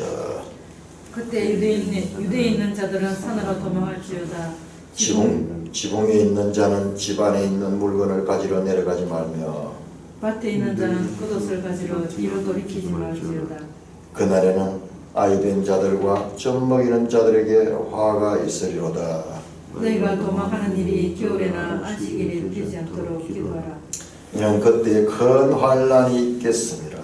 그때 유대에 있는 자들은 산으로 도망할지어다. 지붕에 있는 자는 집 안에 있는 물건을 가지러 내려가지 말며 밭에 있는 자는 겉옷을 가지러 뒤로 돌이키지 말지어다. 그날에는 아이된 자들과 젖먹이는 자들에게 화가 있으리로다. 너희가 도망하는 일이 겨울에나 안식일이 되지 않도록 기도하라. 이는 그때에 큰 환란이 있겠습니다.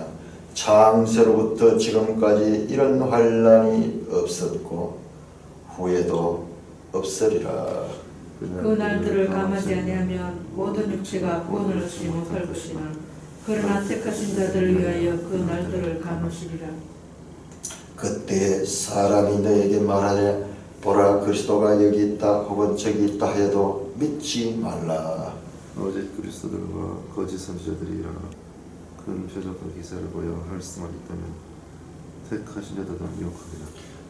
창세로부터 지금까지 이런 환란이 없었고 후에도 없으리라. 그 날들을 감하지 아니하면 모든 육체가 구원을 얻지 못할 것이나 그러나 택하신 자들을 위하여 그 날들을 감으시리라. 그때 사람이 너에게 말하되 보라 그리스도가 여기 있다 혹은 저기 있다 하여도 믿지 말라. 오직 그리스도들과 거짓 선지자들이 일어나 큰 표적과 기사를 보여 할 수만 있다면 택하신 자들도 미혹하리라.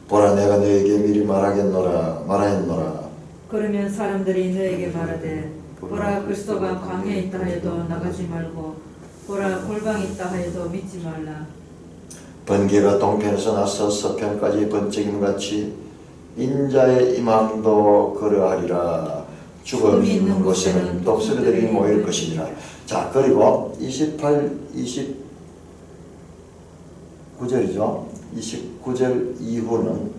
보라 내가 너에게 미리 말하였노라. 그러면 사람들이 너에게 말하되 보라 그리스도가 광야에 있다 하여도 나가지 말고 보라 골방에 있다 하여도 믿지 말라. 번개가 동편에서 나서 서편까지 번쩍임같이 인자의 임함도 그러하리라. 죽음이 있는 곳에는 독수리들이 모일 것이니라. 자, 그리고 28, 29절이죠. 29절 이후는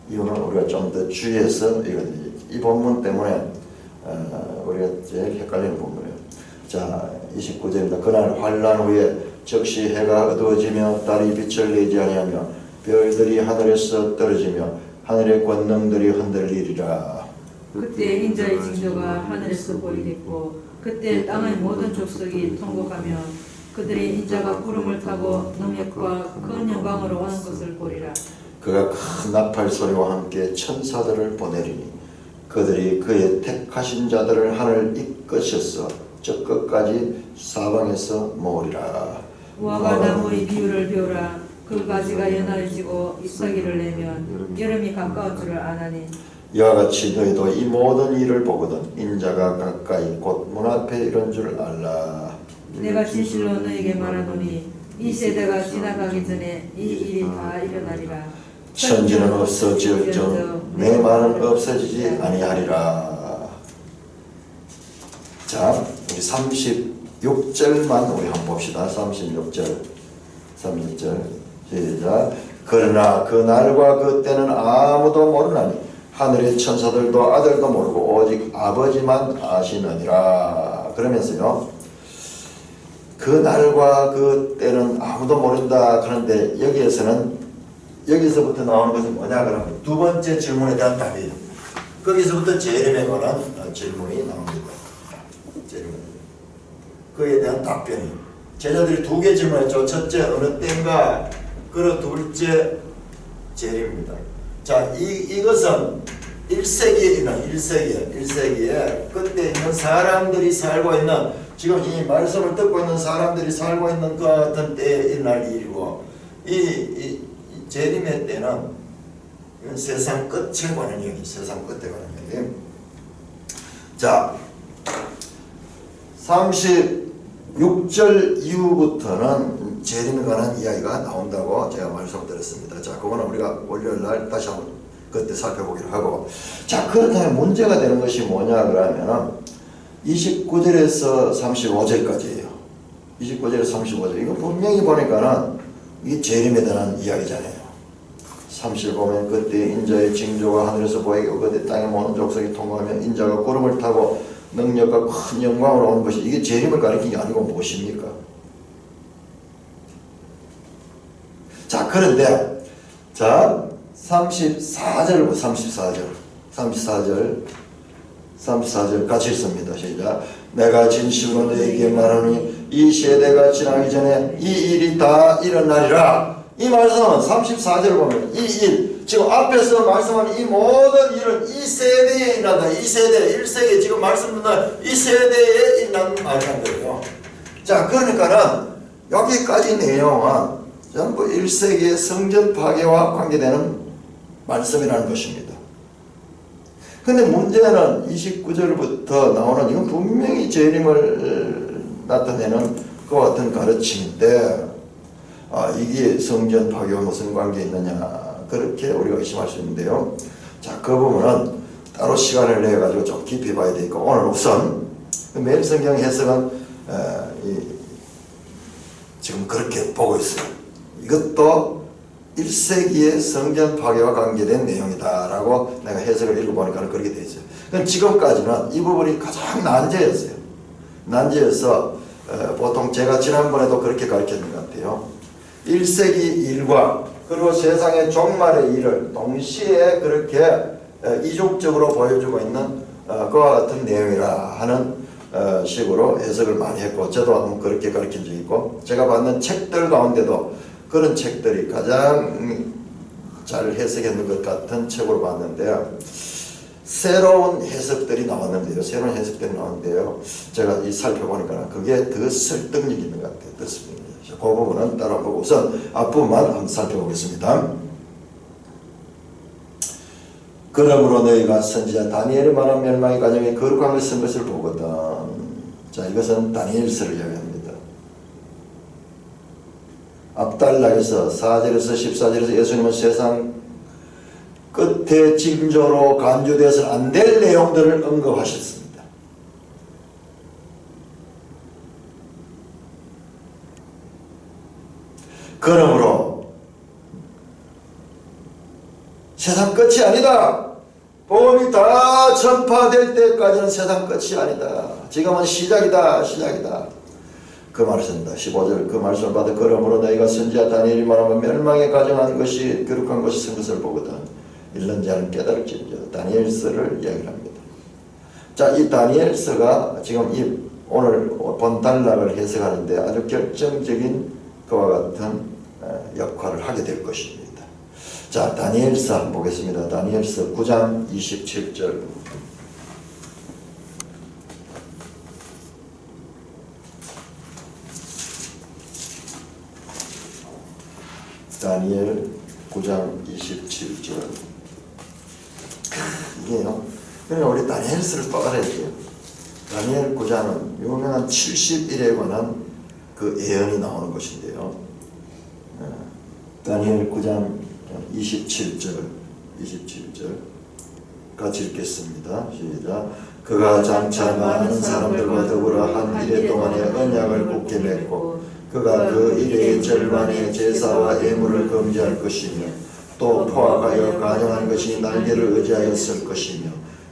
우리가 좀 더 주의해서 이 본문 때문에 우리가 제일 헷갈리는 부분이에요. 자, 29절입니다. 그날 환란 후에 즉시 해가 어두워지며 달이 빛을 내지 아니하며 별들이 하늘에서 떨어지며 하늘의 권능들이 흔들리리라. 그때 인자의 징조가 하늘에서 보이겠고 그때 땅의 모든 족속이 통곡하며 그들이 인자가 구름을 타고 능력과 큰 영광으로 오는 것을 보리라. 그가 큰 나팔 소리와 함께 천사들을 보내리니 그들이 그의 택하신 자들을 하늘 이끄셔서 저 끝까지 사방에서 모으리라. 무화과 나무의 비유를 배우라. 그 가지가 연하여지고 잎사귀를 내면 여름이 가까운 줄을 아나니 이와 같이 너희도 이 모든 일을 보거든 인자가 가까이 곧 문 앞에 이런 줄 알라. 내가 진실로 너에게 말하노니 이 세대가 지나가기 전에 이 일이 다 일어나리라. 천지는 없어질정 내 말은 없어지지 아니하리라. 자, 우리 36절만 우리 한번 봅시다. 36절 시작. 그러나 그 날과 그 때는 아무도 모르나니 하늘의 천사들도 아들도 모르고 오직 아버지만 아시느니라. 그러면서요, 그 날과 그 때는 아무도 모른다. 그런데 여기서부터 나오는 것은 뭐냐 그러면 두 번째 질문에 대한 답이에요. 거기서부터 재림에 관한 질문이 나옵니다. 재림. 그에 대한 답변이. 제자들이 두 개 질문했죠. 첫째, 어느 때인가? 그리고 둘째, 재림입니다. 자, 이것은 1세기에 있는 1세기에 그때 있는 사람들이 살고 있는, 지금 이 말씀을 듣고 있는 사람들이 살고 있는 그 같은 때에 일어날 일이고, 이 재림의 때는 이건 세상 끝에 관한 얘기, 세상 끝에 관한 얘기. 자, 36절 이후부터는 재림에 관한 이야기가 나온다고 제가 말씀드렸습니다. 자, 그거는 우리가 월요일날 다시 한번 그때 살펴보기로 하고, 자, 그렇다면 문제가 되는 것이 뭐냐 그러면 29절에서 35절까지예요. 29절에서 35절. 이거 분명히 보니까는 이게 재림에 대한 이야기잖아요. 30 보면 그때 인자의 징조가 하늘에서 보이게 그때 땅에 모든 족속이 통과하며 인자가 구름을 타고 능력과 큰 영광으로 오는 것이, 이게 재림을 가리키는 게 아니고 무엇입니까? 자, 그런데 자 34절 같이 읽습니다. 시작. 내가 진실로 너에게 말하노니 이 세대가 지나기 전에 이 일이 다 일어나리라. 이 말씀은 34절을 보면 이 일, 지금 앞에서 말씀하는 이 모든 일은 이 세대에 일어난다. 이 세대, 1세기 지금 말씀 듣는 이 세대에 일어나는 말이란 거예요. 자, 그러니까는 여기까지 내용은 전부 1세기의 성전 파괴와 관계되는 말씀이라는 것입니다. 근데 문제는 29절부터 나오는, 이건 분명히 재림을 나타내는 그와 같은 가르침인데, 이게 성전 파괴와 무슨 관계 있느냐, 그렇게 우리가 의심할 수 있는데요. 자, 그 부분은 따로 시간을 내 가지고 좀 깊이 봐야 되니까 오늘 우선 매일 성경 해석은 지금 그렇게 보고 있어요. 이것도 1세기의 성전 파괴와 관계된 내용이다라고 내가 해석을 읽어보니까 그렇게 되어 있어요. 그럼 지금까지는 이 부분이 가장 난제였어요. 난제여서 보통 제가 지난번에도 그렇게 가르쳤는 것 같아요. 1세기 일과 그리고 세상의 종말의 일을 동시에 그렇게 이중적으로 보여주고 있는 그와 같은 내용이라 하는 식으로 해석을 많이 했고, 저도 한번 그렇게 가르친 적이 있고, 제가 받는 책들 가운데도 그런 책들이 가장 잘 해석했는 것 같은 책으로 봤는데요. 새로운 해석들이 나왔는데요. 제가 이 살펴보니까 그게 더 설득력 있는 것 같아요. 그 부분은 따로 보고 우선 앞부분만 한번 살펴보겠습니다. 그러므로 너희가 선지자 다니엘이 말한 멸망의 과정에 거룩한 것을 쓴 것을 보거든. 자, 이것은 다니엘서를 이야기합니다. 앞달락에서 4절에서 14절에서 예수님은 세상 끝에 징조로 간주되어서는 안 될 내용들을 언급하셨습니다. 그러므로 세상 끝이 아니다. 복음이 다 전파될 때까지는 세상 끝이 아니다. 지금은 시작이다. 그 말씀입니다. 15절 그 말씀을 받아 그러므로 너희가 선지자 다니엘이 말하면 멸망에 가정한 것이 거룩한 것이 쓴 것을 보거든 읽는 자는 깨달을지니라. 다니엘서를 이야기합니다. 자, 이 다니엘서가 지금 이 오늘 본 단락을 해석하는데 아주 결정적인 그와 같은 역할을 하게 될 것입니다. 자, 다니엘서 한번 보겠습니다. 다니엘서 9장 27절. 다니엘 9장 27절. 이게요. 그러니까 우리 다니엘서를 또 알아야 돼요. 다니엘 9장은 유명한 70일에 관한 그 예언이 나오는 것인데요. 다니엘 9장 27절 같이 읽겠습니다. 시작. 그가 장차 많은 사람들과 더불어 한 일해 동안에 언약을 굳게 맺고 그가 그 일의 절반의 제사와 예물을 금지할 것이며 또 포악하여 가정한 것이 날개를 의지하여 쓸 것이며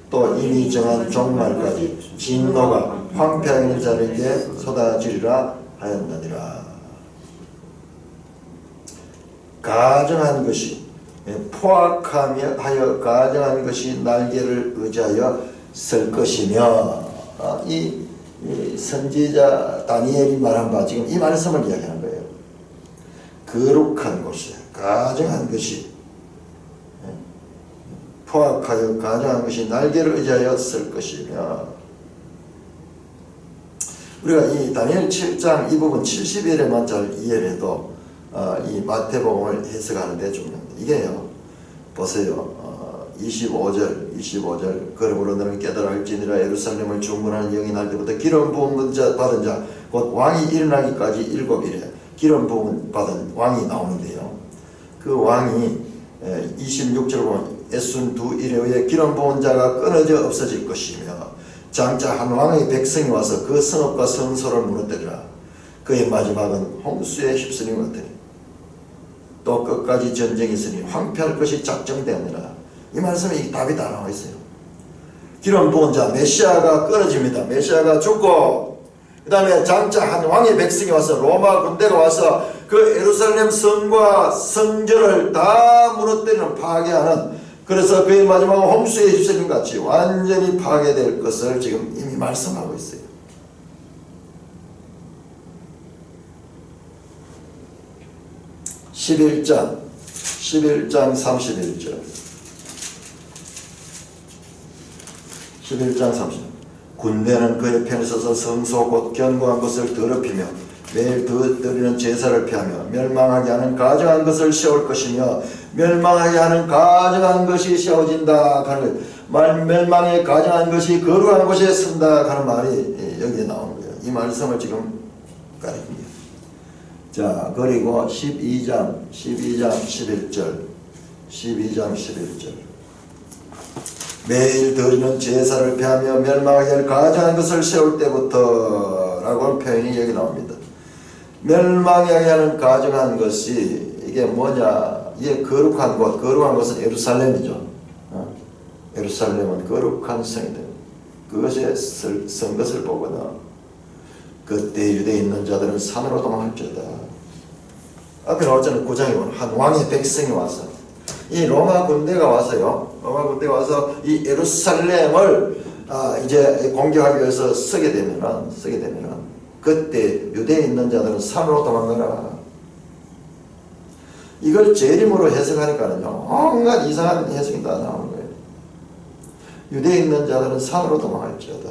또 이미 정한 종말까지 진노가 황폐하는 자에게 쏟아지리라 하였느니라. 가정한 것이 포악하여 가정한 것이 날개를 의지하여 쓸 것이며 이 선지자 다니엘이 말한 바 지금 이 말씀을 이야기하는 거예요. 거룩한 곳에 가정한 것이 포악하여 가정한 것이 날개를 의지하여 쓸 것이며 우리가 이 다니엘 7장 이 부분 70일에만 잘 이해를 해도 이 마태복음을 해석하는데 중요합니다. 이게요. 보세요. 25절 그러므로 너는 깨달아 할지니라 예루살렘을 중문하는 영이 날 때부터 기름 부음 받은 자 곧 왕이 일어나기까지 7일에 기름 부음 받은 왕이 나오는데요. 그 왕이 26절 보면 애순 두 일에 의해 기름 부은 자가 끊어져 없어질 것이며 장차 한 왕의 백성이 와서 그 성읍과 성소를 무너뜨리라. 그의 마지막은 홍수에 휩쓸린 것 같으니 또 끝까지 전쟁이 있으니 황폐할 것이 작정되었느니라. 이 말씀에 답이 다 나와 있어요. 기름 부은 자 메시아가 끊어집니다. 메시아가 죽고 그 다음에 장차 한 왕의 백성이 와서 로마 군대가 와서 그 예루살렘 성과 성전을 다 무너뜨리는 파괴하는 그래서 그의 마지막은 홍수에 휩쓸린 같이 완전히 파괴될 것을 지금 이미 말씀하고 있어요. (11장 31절) 11장 30절 군대는 그의 편에 서서 성소 곧 견고한 것을 더럽히며 매일 드리는 제사를 피하며 멸망하게 하는 가증한 것을 세울 것이며 멸망하게 하는 가증한 것이 세워진다 하는 멸망에 가증한 것이 거룩한 곳에 쓴다 하는 말이 여기에 나오는 거예요. 이 말씀을 지금 가리킵니다. 자, 그리고 12장 11절 매일 드리는 제사를 피하며 멸망하게 할 가증한 것을 세울 때부터 라고 표현이 여기 나옵니다. 멸망하게 하는 가증한 것이 이게 뭐냐, 이게 거룩한 곳, 거룩한 것은 예루살렘이죠. 예루살렘은 거룩한 성이다. 그것에 쓴 것을 보거든 그때 유대에 있는 자들은 산으로 도망할지어다. 앞에 나왔잖아요. 9장에 보면 한 왕의 백성이 와서 이 로마 군대가 와서요. 로마 군대가 와서 이 예루살렘을 이제 공격하기 위해서 쓰게 되면은 그때 유대에 있는 자들은 산으로 도망가라. 이걸 재림으로 해석하니까는요. 온갖 이상한 해석이 다 나오는 거예요. 유대에 있는 자들은 산으로 도망할지어다.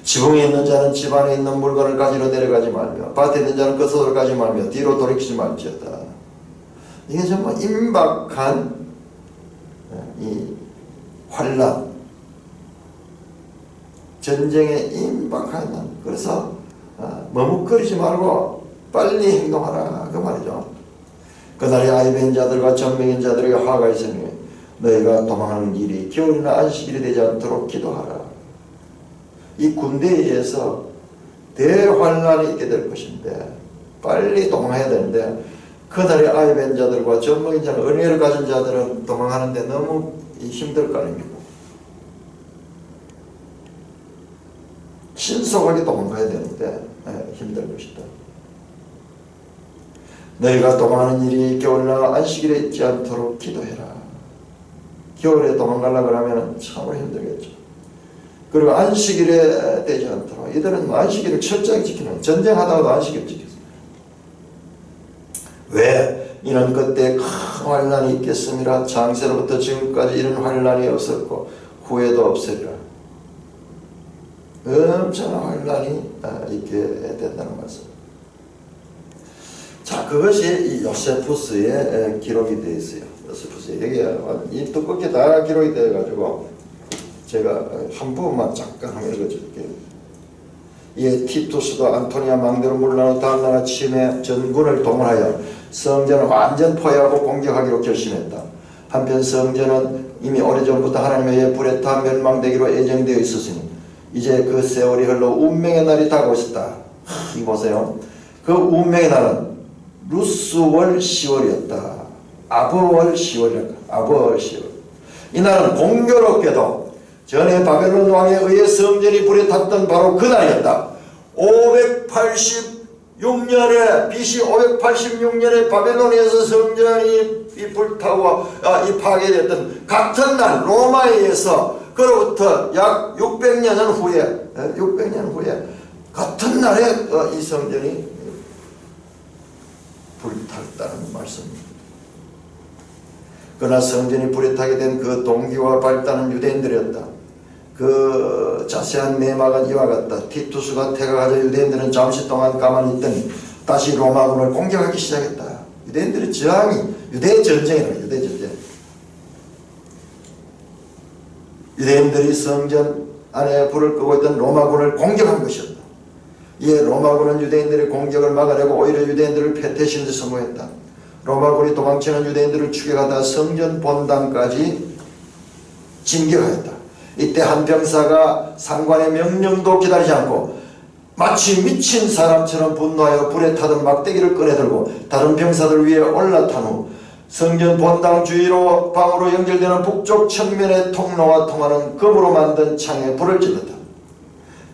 지붕에 있는 자는 집 안에 있는 물건을 가지러 내려가지 말며 밭에 있는 자는 끄서로 가지 말며 뒤로 돌이키지 말지어다. 이게 정말 임박한 이 환란, 전쟁에 임박한 그래서 머뭇거리지 말고 빨리 행동하라 그 말이죠. 그날에 아이벤 자들과 전명인 자들에게 화가 있으니 너희가 도망하는 일이 겨울이나 안식일이 되지 않도록 기도하라. 이 군대에 의해서 대환란이 있게 될 것인데 빨리 도망해야 되는데 그날의 아이벤 자들과 전명인 자는 은혜를 가진 자들은 도망하는데 너무 힘들 거 아닙니까? 신속하게 도망가야 되는데 힘들 것이다. 너희가 도망하는 일이 겨울이나 안식일에 있지 않도록 기도해라. 겨울에 도망가려고 하면 참으로 힘들겠죠. 그리고 안식일에 되지 않도록 이들은 안식일을 철저하게 지키는 전쟁하다가도 안식일을 지켰습니다. 왜? 이는 그때 큰 환란이 있겠음이라. 창세로부터 지금까지 이런 환란이 없었고 후에도 없으리라. 엄청난 환란이 있게 된다는 말씀. 자, 그것이 이 요세푸스의 기록이 되어 있어요. 요세푸스에 여기에 이 두껍게 다 기록이 되어 가지고 제가 한 부분만 잠깐 한번 읽어줄게요. 이에 티투스도 안토니아 망대로 물러나 다음 나라 침해 전군을 동원하여 성전을 완전 포위하고 공격하기로 결심했다. 한편 성전은 이미 오래전부터 하나님의 의해 불에 타 멸망되기로 예정되어 있었으니 이제 그 세월이 흘러 운명의 날이 다가오고 있다. 이거 보세요. 그 운명의 날은 루스월 10월이었다. 아버월 10월이었다. 아버월 10월. 이날은 공교롭게도 전에 바벨론 왕에 의해 성전이 불에 탔던 바로 그날이었다. 586년에 BC 586년에 바벨론에서 성전이 불타고 파괴됐던 같은 날 로마에 의해서 그로부터 약 600년 후에 같은 날에 이 성전이 불탔다는 말씀입니다. 그러나 성전이 불에 타게 된 그 동기와 발단은 유대인들이었다. 그 자세한 내막은 이와 같다. 티투스가 퇴각하자 유대인들은 잠시 동안 가만히 있더니 다시 로마군을 공격하기 시작했다. 유대인들의 저항이 유대 전쟁이라 유대 전쟁. 유대인들이 성전 안에 불을 끄고 있던 로마군을 공격한 것이었다. 이에 로마군은 유대인들의 공격을 막아내고 오히려 유대인들을 패퇴시키는 데 성공했다. 로마군이 도망치는 유대인들을 추격하다 성전 본당까지 진격하였다. 이때 한 병사가 상관의 명령도 기다리지 않고 마치 미친 사람처럼 분노하여 불에 타던 막대기를 꺼내들고 다른 병사들 위에 올라탄 후 성전 본당 주위로 방으로 연결되는 북쪽 측면의 통로와 통하는 금으로 만든 창에 불을 질렀다.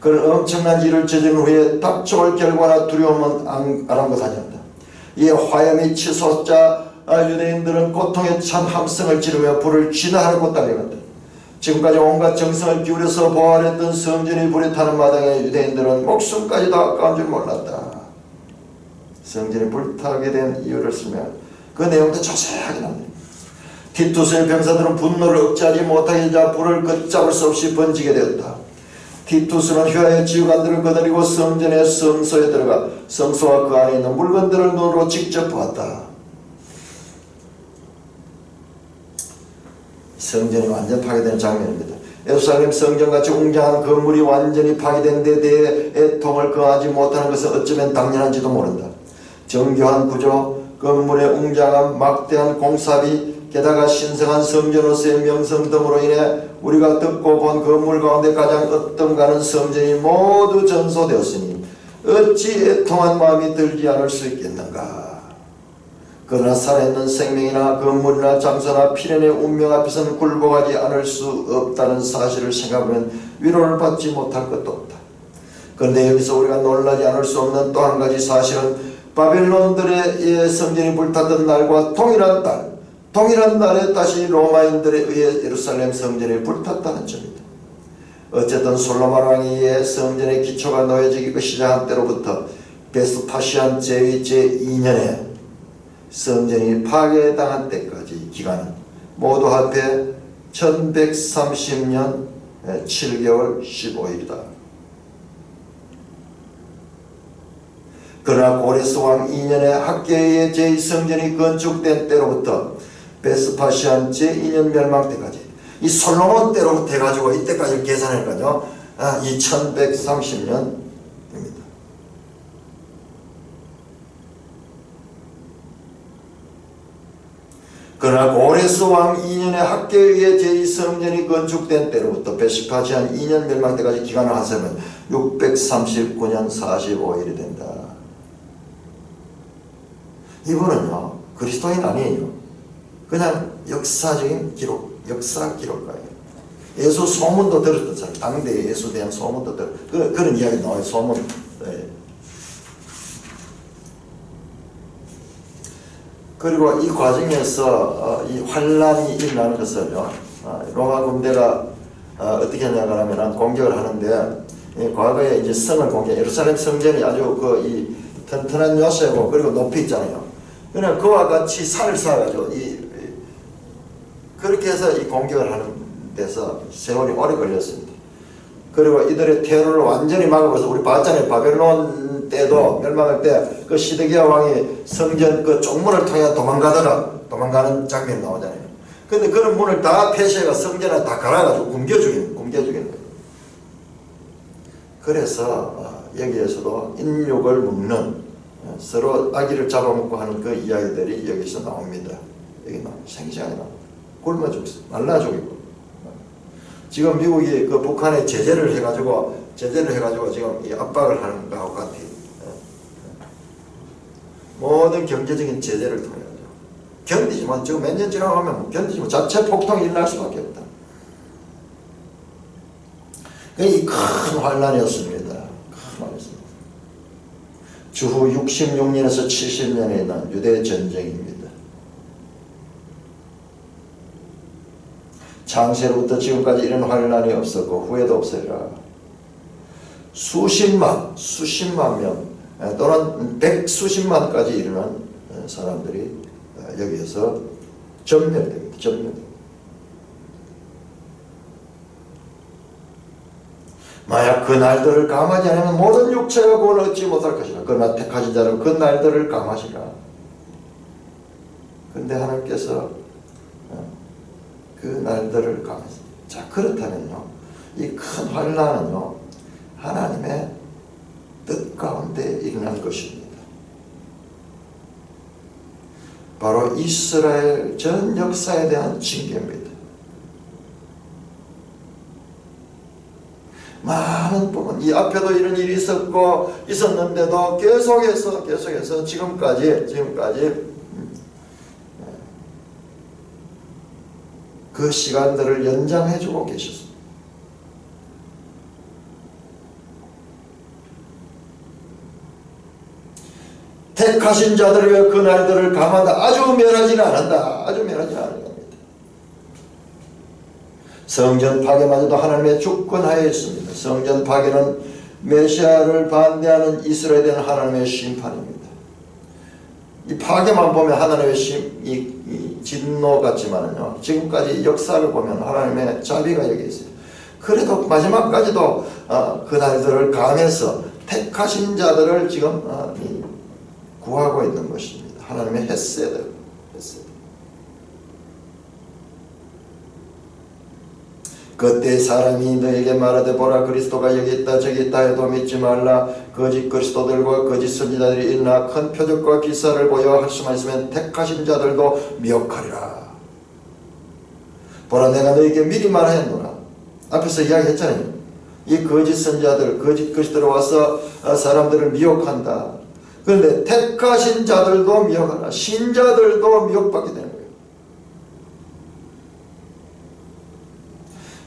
그는 엄청난 일을 저지른 후에 닥쳐올 결과나 두려움은 아랑곳하였다. 이에 화염이 치솟자 유대인들은 고통에 찬 함성을 지르며 불을 진화하고 달려갔다. 지금까지 온갖 정성을 기울여서 보호하였던 성전이 불에 타는 마당에 유대인들은 목숨까지도 아까운 줄 몰랐다. 성전이 불타게 된 이유를 쓰며 그 내용도 자세하게 나옵니다. 티투스의 병사들은 분노를 억제하지 못하게 되자 불을 걷잡을 수 없이 번지게 되었다. 티투스는 휘하의 지휘관들을 거느리고 성전의 성소에 들어가 성소와 그 안에 있는 물건들을 눈으로 직접 보았다. 성전이 완전 파괴되는 장면입니다. 예루살렘 성전같이 웅장한 건물이 완전히 파괴된 데 대해 애통을 거하지 못하는 것은 어쩌면 당연한지도 모른다. 정교한 구조, 건물의 웅장함, 막대한 공사비, 게다가 신성한 성전으로서의 명성 등으로 인해 우리가 듣고 본 건물 가운데 가장 어떤가는 성전이 모두 전소되었으니 어찌 애통한 마음이 들지 않을 수 있겠는가. 그러나 살아있는 생명이나 건물이나 장소나 필연의 운명 앞에서는 굴복하지 않을 수 없다는 사실을 생각하면 위로를 받지 못할 것도 없다. 그런데 여기서 우리가 놀라지 않을 수 없는 또 한 가지 사실은 바벨론들의 성전이 불탔던 날과 동일한 날에 다시 로마인들에 의해 예루살렘 성전이 불탔다는 점이다. 어쨌든 솔로몬 왕에 의해 성전의 기초가 놓여지기 시작한 때로부터 베스파시안 제위 제2년에 성전이 파괴당한 때까지 기간은 모두 합해 1130년 7개월 15일이다. 그러나 고레스 왕 2년에 학계의 제2성전이 건축된 때로부터 베스파시안 제2년 멸망 때까지 이 솔로몬 때로부터 해가지고 이때까지 계산해가지고 이 1130년입니다. 그러나 고레스 왕 2년에 학계에 의해 제2성전이 건축된 때로부터 베스파시안 2년 멸망 때까지 기간을 하세면 639년 45일이 된다. 이분은요 그리스도인 아니에요. 그냥 역사적인 기록, 역사 기록가예요. 예수 소문도 들었던 사람, 당대에 예수에 대한 소문도 그런 이야기 나와요. 소문. 네. 그리고 이 과정에서 이 환란이 일어나는 것을요 로마 군대가 어떻게 하냐고 하면 공격을 하는데 과거에 이제 성을 공격, 예루살렘 성전이 아주 이 튼튼한 요새고 그리고 높이 있잖아요. 그냥 그와 같이 산을 쌓아가지고 그렇게 해서 이 공격을 하는 데서 세월이 오래 걸렸습니다. 그리고 이들의 테러를 완전히 막아버려서 우리 봤잖아요. 바벨론 때도 멸망할 때 그 시드기야 왕이 성전 그 쪽문을 통해 도망가는 장면이 나오잖아요. 근데 그런 문을 다 폐쇄해가 성전을 다 갈아가지고 굶겨 죽이는 거예요. 그래서 여기에서도 인육을 먹는 서로 아기를 잡아먹고 하는 그 이야기들이 여기서 나옵니다. 여기 생시간에 나옵니다. 굶어 죽었어. 말라 죽이고. 지금 미국이 그 북한에 제재를 해가지고 지금 이 압박을 하는 거하고 같아요. 모든 경제적인 제재를 통해 가지고 견디지만 지금 몇 년 지나가면 견디지만 자체 폭동이 일어날 수밖에 없다. 이 큰 환란이었습니다. 큰 환란이었습니다. 주후 66년에서 70년에 있는 유대 전쟁입니다. 창세로부터 지금까지 이런 환란이 없었고 후회도 없으리라. 수십만 명 또는 백수십만까지 이르는 사람들이 여기에서 전멸됩니다. 전멸됩니다. 만약 그 날들을 감하지 않으면 모든 육체가 구원을 얻지 못할 것이라. 그러나 택하신 자는 그 날들을 감하시라. 그런데 하나님께서 그 날들을 감하십니다. 자, 그렇다면요, 이 큰 환난은요 하나님의 뜻 가운데 일어난 것입니다. 바로 이스라엘 전 역사에 대한 징계입니다. 많은 부분, 이 앞에도 이런 일이 있었는데도 계속해서 지금까지 그 시간들을 연장해주고 계셨습니다. 택하신 자들을 위해 그 날들을 감한다. 아주 멸하지는 않는다. 아주 멸하지 않는 겁니다. 성전 파괴마저도 하나님의 주권하에 있습니다. 성전 파괴는 메시아를 반대하는 이스라엘에 대한 하나님의 심판입니다. 이 파괴만 보면 하나님의 이 진노 같지만은요, 지금까지 역사를 보면 하나님의 자비가 여기 있어요. 그래도 마지막까지도 그 날들을 감해서 택하신 자들을 지금 구하고 있는 것입니다. 하나님의 헤세드. 그때 사람이 너에게 말하되 보라 그리스도가 여기 있다 저기 있다 해도 믿지 말라. 거짓 그리스도들과 거짓 선지자들이 일어나 큰 표적과 기사를 보여 할 수만 있으면 택하신 자들도 미혹하리라. 보라 내가 너에게 미리 말하였노라. 앞에서 이야기했잖아요. 이 거짓 선지자들 거짓 그리스도로 와서 사람들을 미혹한다. 그런데 택하신 자들도 미혹하라. 신자들도 미혹받게 되는 거예요.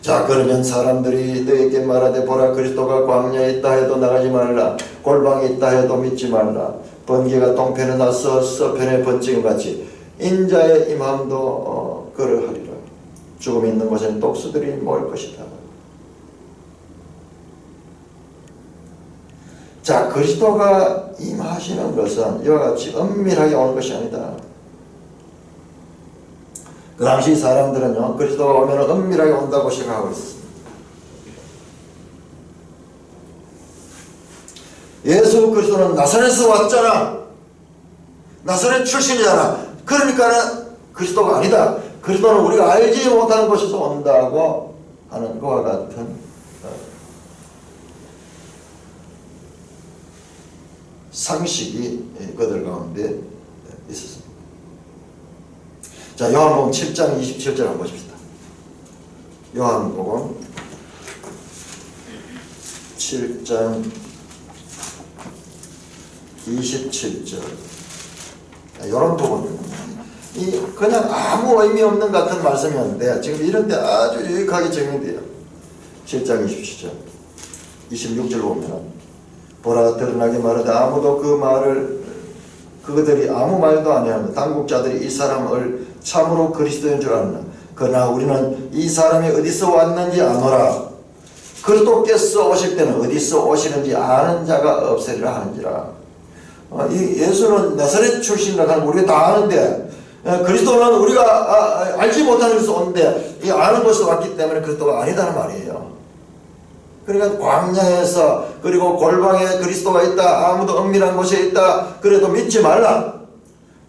자, 그러면 사람들이 너에게 말하되 보라 그리스도가 광야에 있다 해도 나가지 말라. 골방에 있다 해도 믿지 말라. 번개가 동편에 나서 서편에 번쩍임 같이 인자의 임함도 그러하리라. 죽음이 있는 곳에는 독수들이 모일 것이다. 자, 그리스도가 임하시는 것은 이와 같이 은밀하게 오는 것이 아니다. 그 당시 사람들은요, 그리스도가 오면 은밀하게 온다고 생각하고 있습니다. 예수 그리스도는 나사렛에서 왔잖아. 나사렛 출신이잖아. 그러니까 그리스도가 아니다. 그리스도는 우리가 알지 못하는 곳에서 온다고 하는 그와 같은 상식이 그들 가운데 있었습니다. 자, 요한복음 7장 27절 한번 보십시다. 요한복음 7장 27절. 이런 부분, 그냥 아무 의미 없는 같은 말씀이었는데 지금 이런 데 아주 유익하게 정리돼요. 7장 27절 26절 보면 보라 드러나게 말하되 아무도 그 말을 그들이 아무 말도 아니하며 당국자들이 이 사람을 참으로 그리스도인 줄 아느냐. 그러나 우리는 이 사람이 어디서 왔는지 아노라. 그리스도께서 오실 때는 어디서 오시는지 아는 자가 없으리라 하는지라. 이 예수는 나사렛 출신이라고 하는 우리가 다 아는데 그리스도는 우리가 알지 못하는 곳에서 오는데 이 아는 곳에서 왔기 때문에 그리스도가 아니다는 말이에요. 그러니까 광야에서 그리고 골방에 그리스도가 있다. 아무도 은밀한 곳에 있다. 그래도 믿지 말라.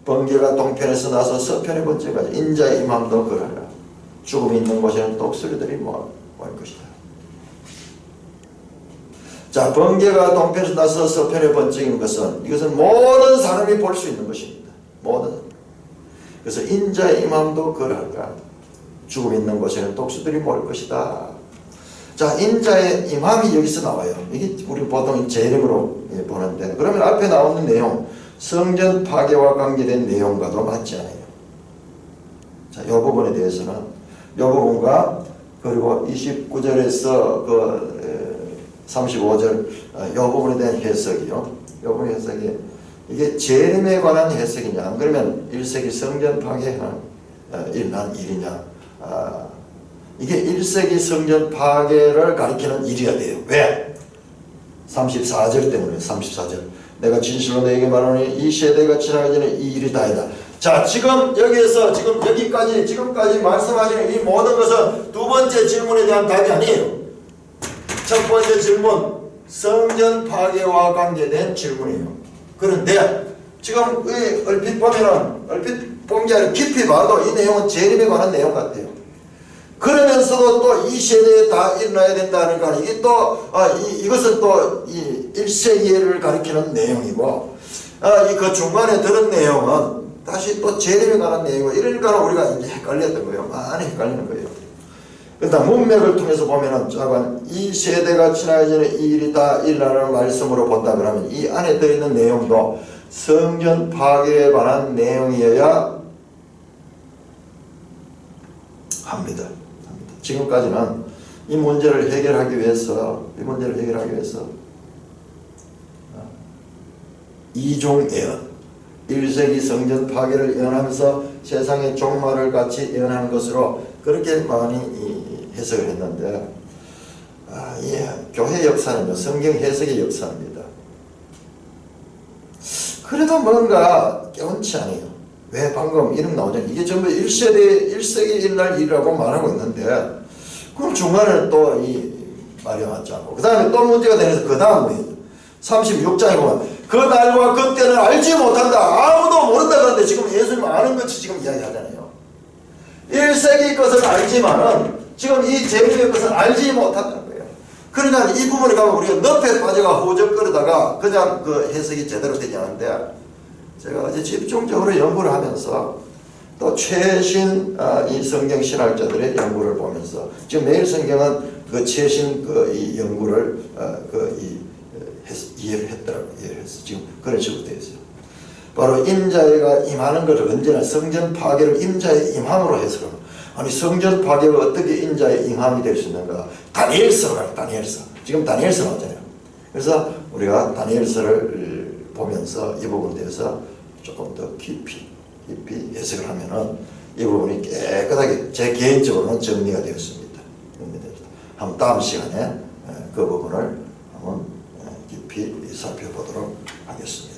번개가 동편에서 나서 서편에 번쩍까지 인자의 임함도 그러라. 죽음이 있는 곳에는 독수리들이 모일 것이다. 자, 번개가 동편에서 나서 서편에 번쩍인 것은 이것은 모든 사람이 볼 수 있는 것입니다. 모든 사람. 그래서 인자의 임함도 그러라. 죽음이 있는 곳에는 독수리들이 모일 것이다. 자, 인자의 임함이 여기서 나와요. 이게 우리 보통 제 이름으로 보는데, 그러면 앞에 나오는 내용, 성전 파괴와 관계된 내용과도 맞지 않아요. 자, 이 부분에 대해서는 이 부분과 그리고 29절에서 그 35절 이 부분에 대한 해석이요. 이 부분 해석이 이게 재림에 관한 해석이냐 안 그러면 1세기 성전 파괴한 일어난 일이냐. 이게 1세기 성전 파괴를 가리키는 일이어야 돼요. 왜? 34절 때문에 34절 내가 진실로 너에게 말하노니 이 세대가 지나가기 전에 이 일이 다이다. 자, 지금 여기에서 지금 여기까지 지금까지 말씀하시는 이 모든 것은 두 번째 질문에 대한 답이 아니에요. 첫 번째 질문 성전 파괴와 관계된 질문이에요. 그런데 지금 얼핏 보면은 얼핏 본 게 아니라 깊이 봐도 이 내용은 재림에 관한 내용 같아요. 그러면서도 또 이 세대에 다 일어나야 된다는 거 이게 또 이것은 또 이 1세기를 가리키는 내용이고 그 중간에 들은 내용은 다시 또 재림에 관한 내용이고 이러니까 우리가 이제 헷갈렸던 거예요. 많이 헷갈리는 거예요. 그다음 문맥을 통해서 보면은 잠깐 이 세대가 지나기 전에 이 일이 다 일어나는 말씀으로 본다 그러면 이 안에 들어있는 내용도 성전 파괴에 관한 내용이어야 합니다. 지금까지는 이 문제를 해결하기 위해서 이종 예언 1세기 성전 파괴를 예언하면서 세상의 종말을 같이 예언하는 것으로 그렇게 많이 해석을 했는데 교회 역사는요 성경 해석의 역사입니다. 그래도 뭔가 깨운치 않아요. 왜 방금 이름 나오잖아요. 이게 전부 1세기 일날 일이라고 말하고 있는데 그럼 중간에는 또 이 말이 맞지 않고 그 다음에 또 문제가 되면서 그 다음 뭐예요? 36장에 보면 그 날과 그때는 알지 못한다. 아무도 모른다 그러는데 지금 예수님 아는 것이 지금 이야기하잖아요. 1세기 것은 알지만은 지금 이 재림의 것은 알지 못한다는 거예요. 그러니까 이 부분에 가면 우리가 늪에 빠져가 호적거리다가 그냥 그 해석이 제대로 되지 않는데 제가 어제 집중적으로 연구를 하면서 또 최신 이 성경 신학자들의 연구를 보면서 지금 매일 성경은 그 최신 이 연구를 이해를 했더라고요. 이해를 했어. 지금 그런 식으로 되어 있어요. 바로 임자가 임하는 것을 언제나 성전 파괴를 임자의 임함으로 해석합니다. 아니 성전 파괴가 어떻게 임자의 임함이 될 수 있는가? 다니엘서로 가요. 다니엘서. 지금 다니엘서 나오잖아요. 그래서 우리가 다니엘서를 보면서 이 부분에 대해서 조금 더 깊이 해석을 하면은 이 부분이 깨끗하게 제 개인적으로는 정리가 되었습니다. 한번 다음 시간에 그 부분을 한번 깊이 살펴보도록 하겠습니다.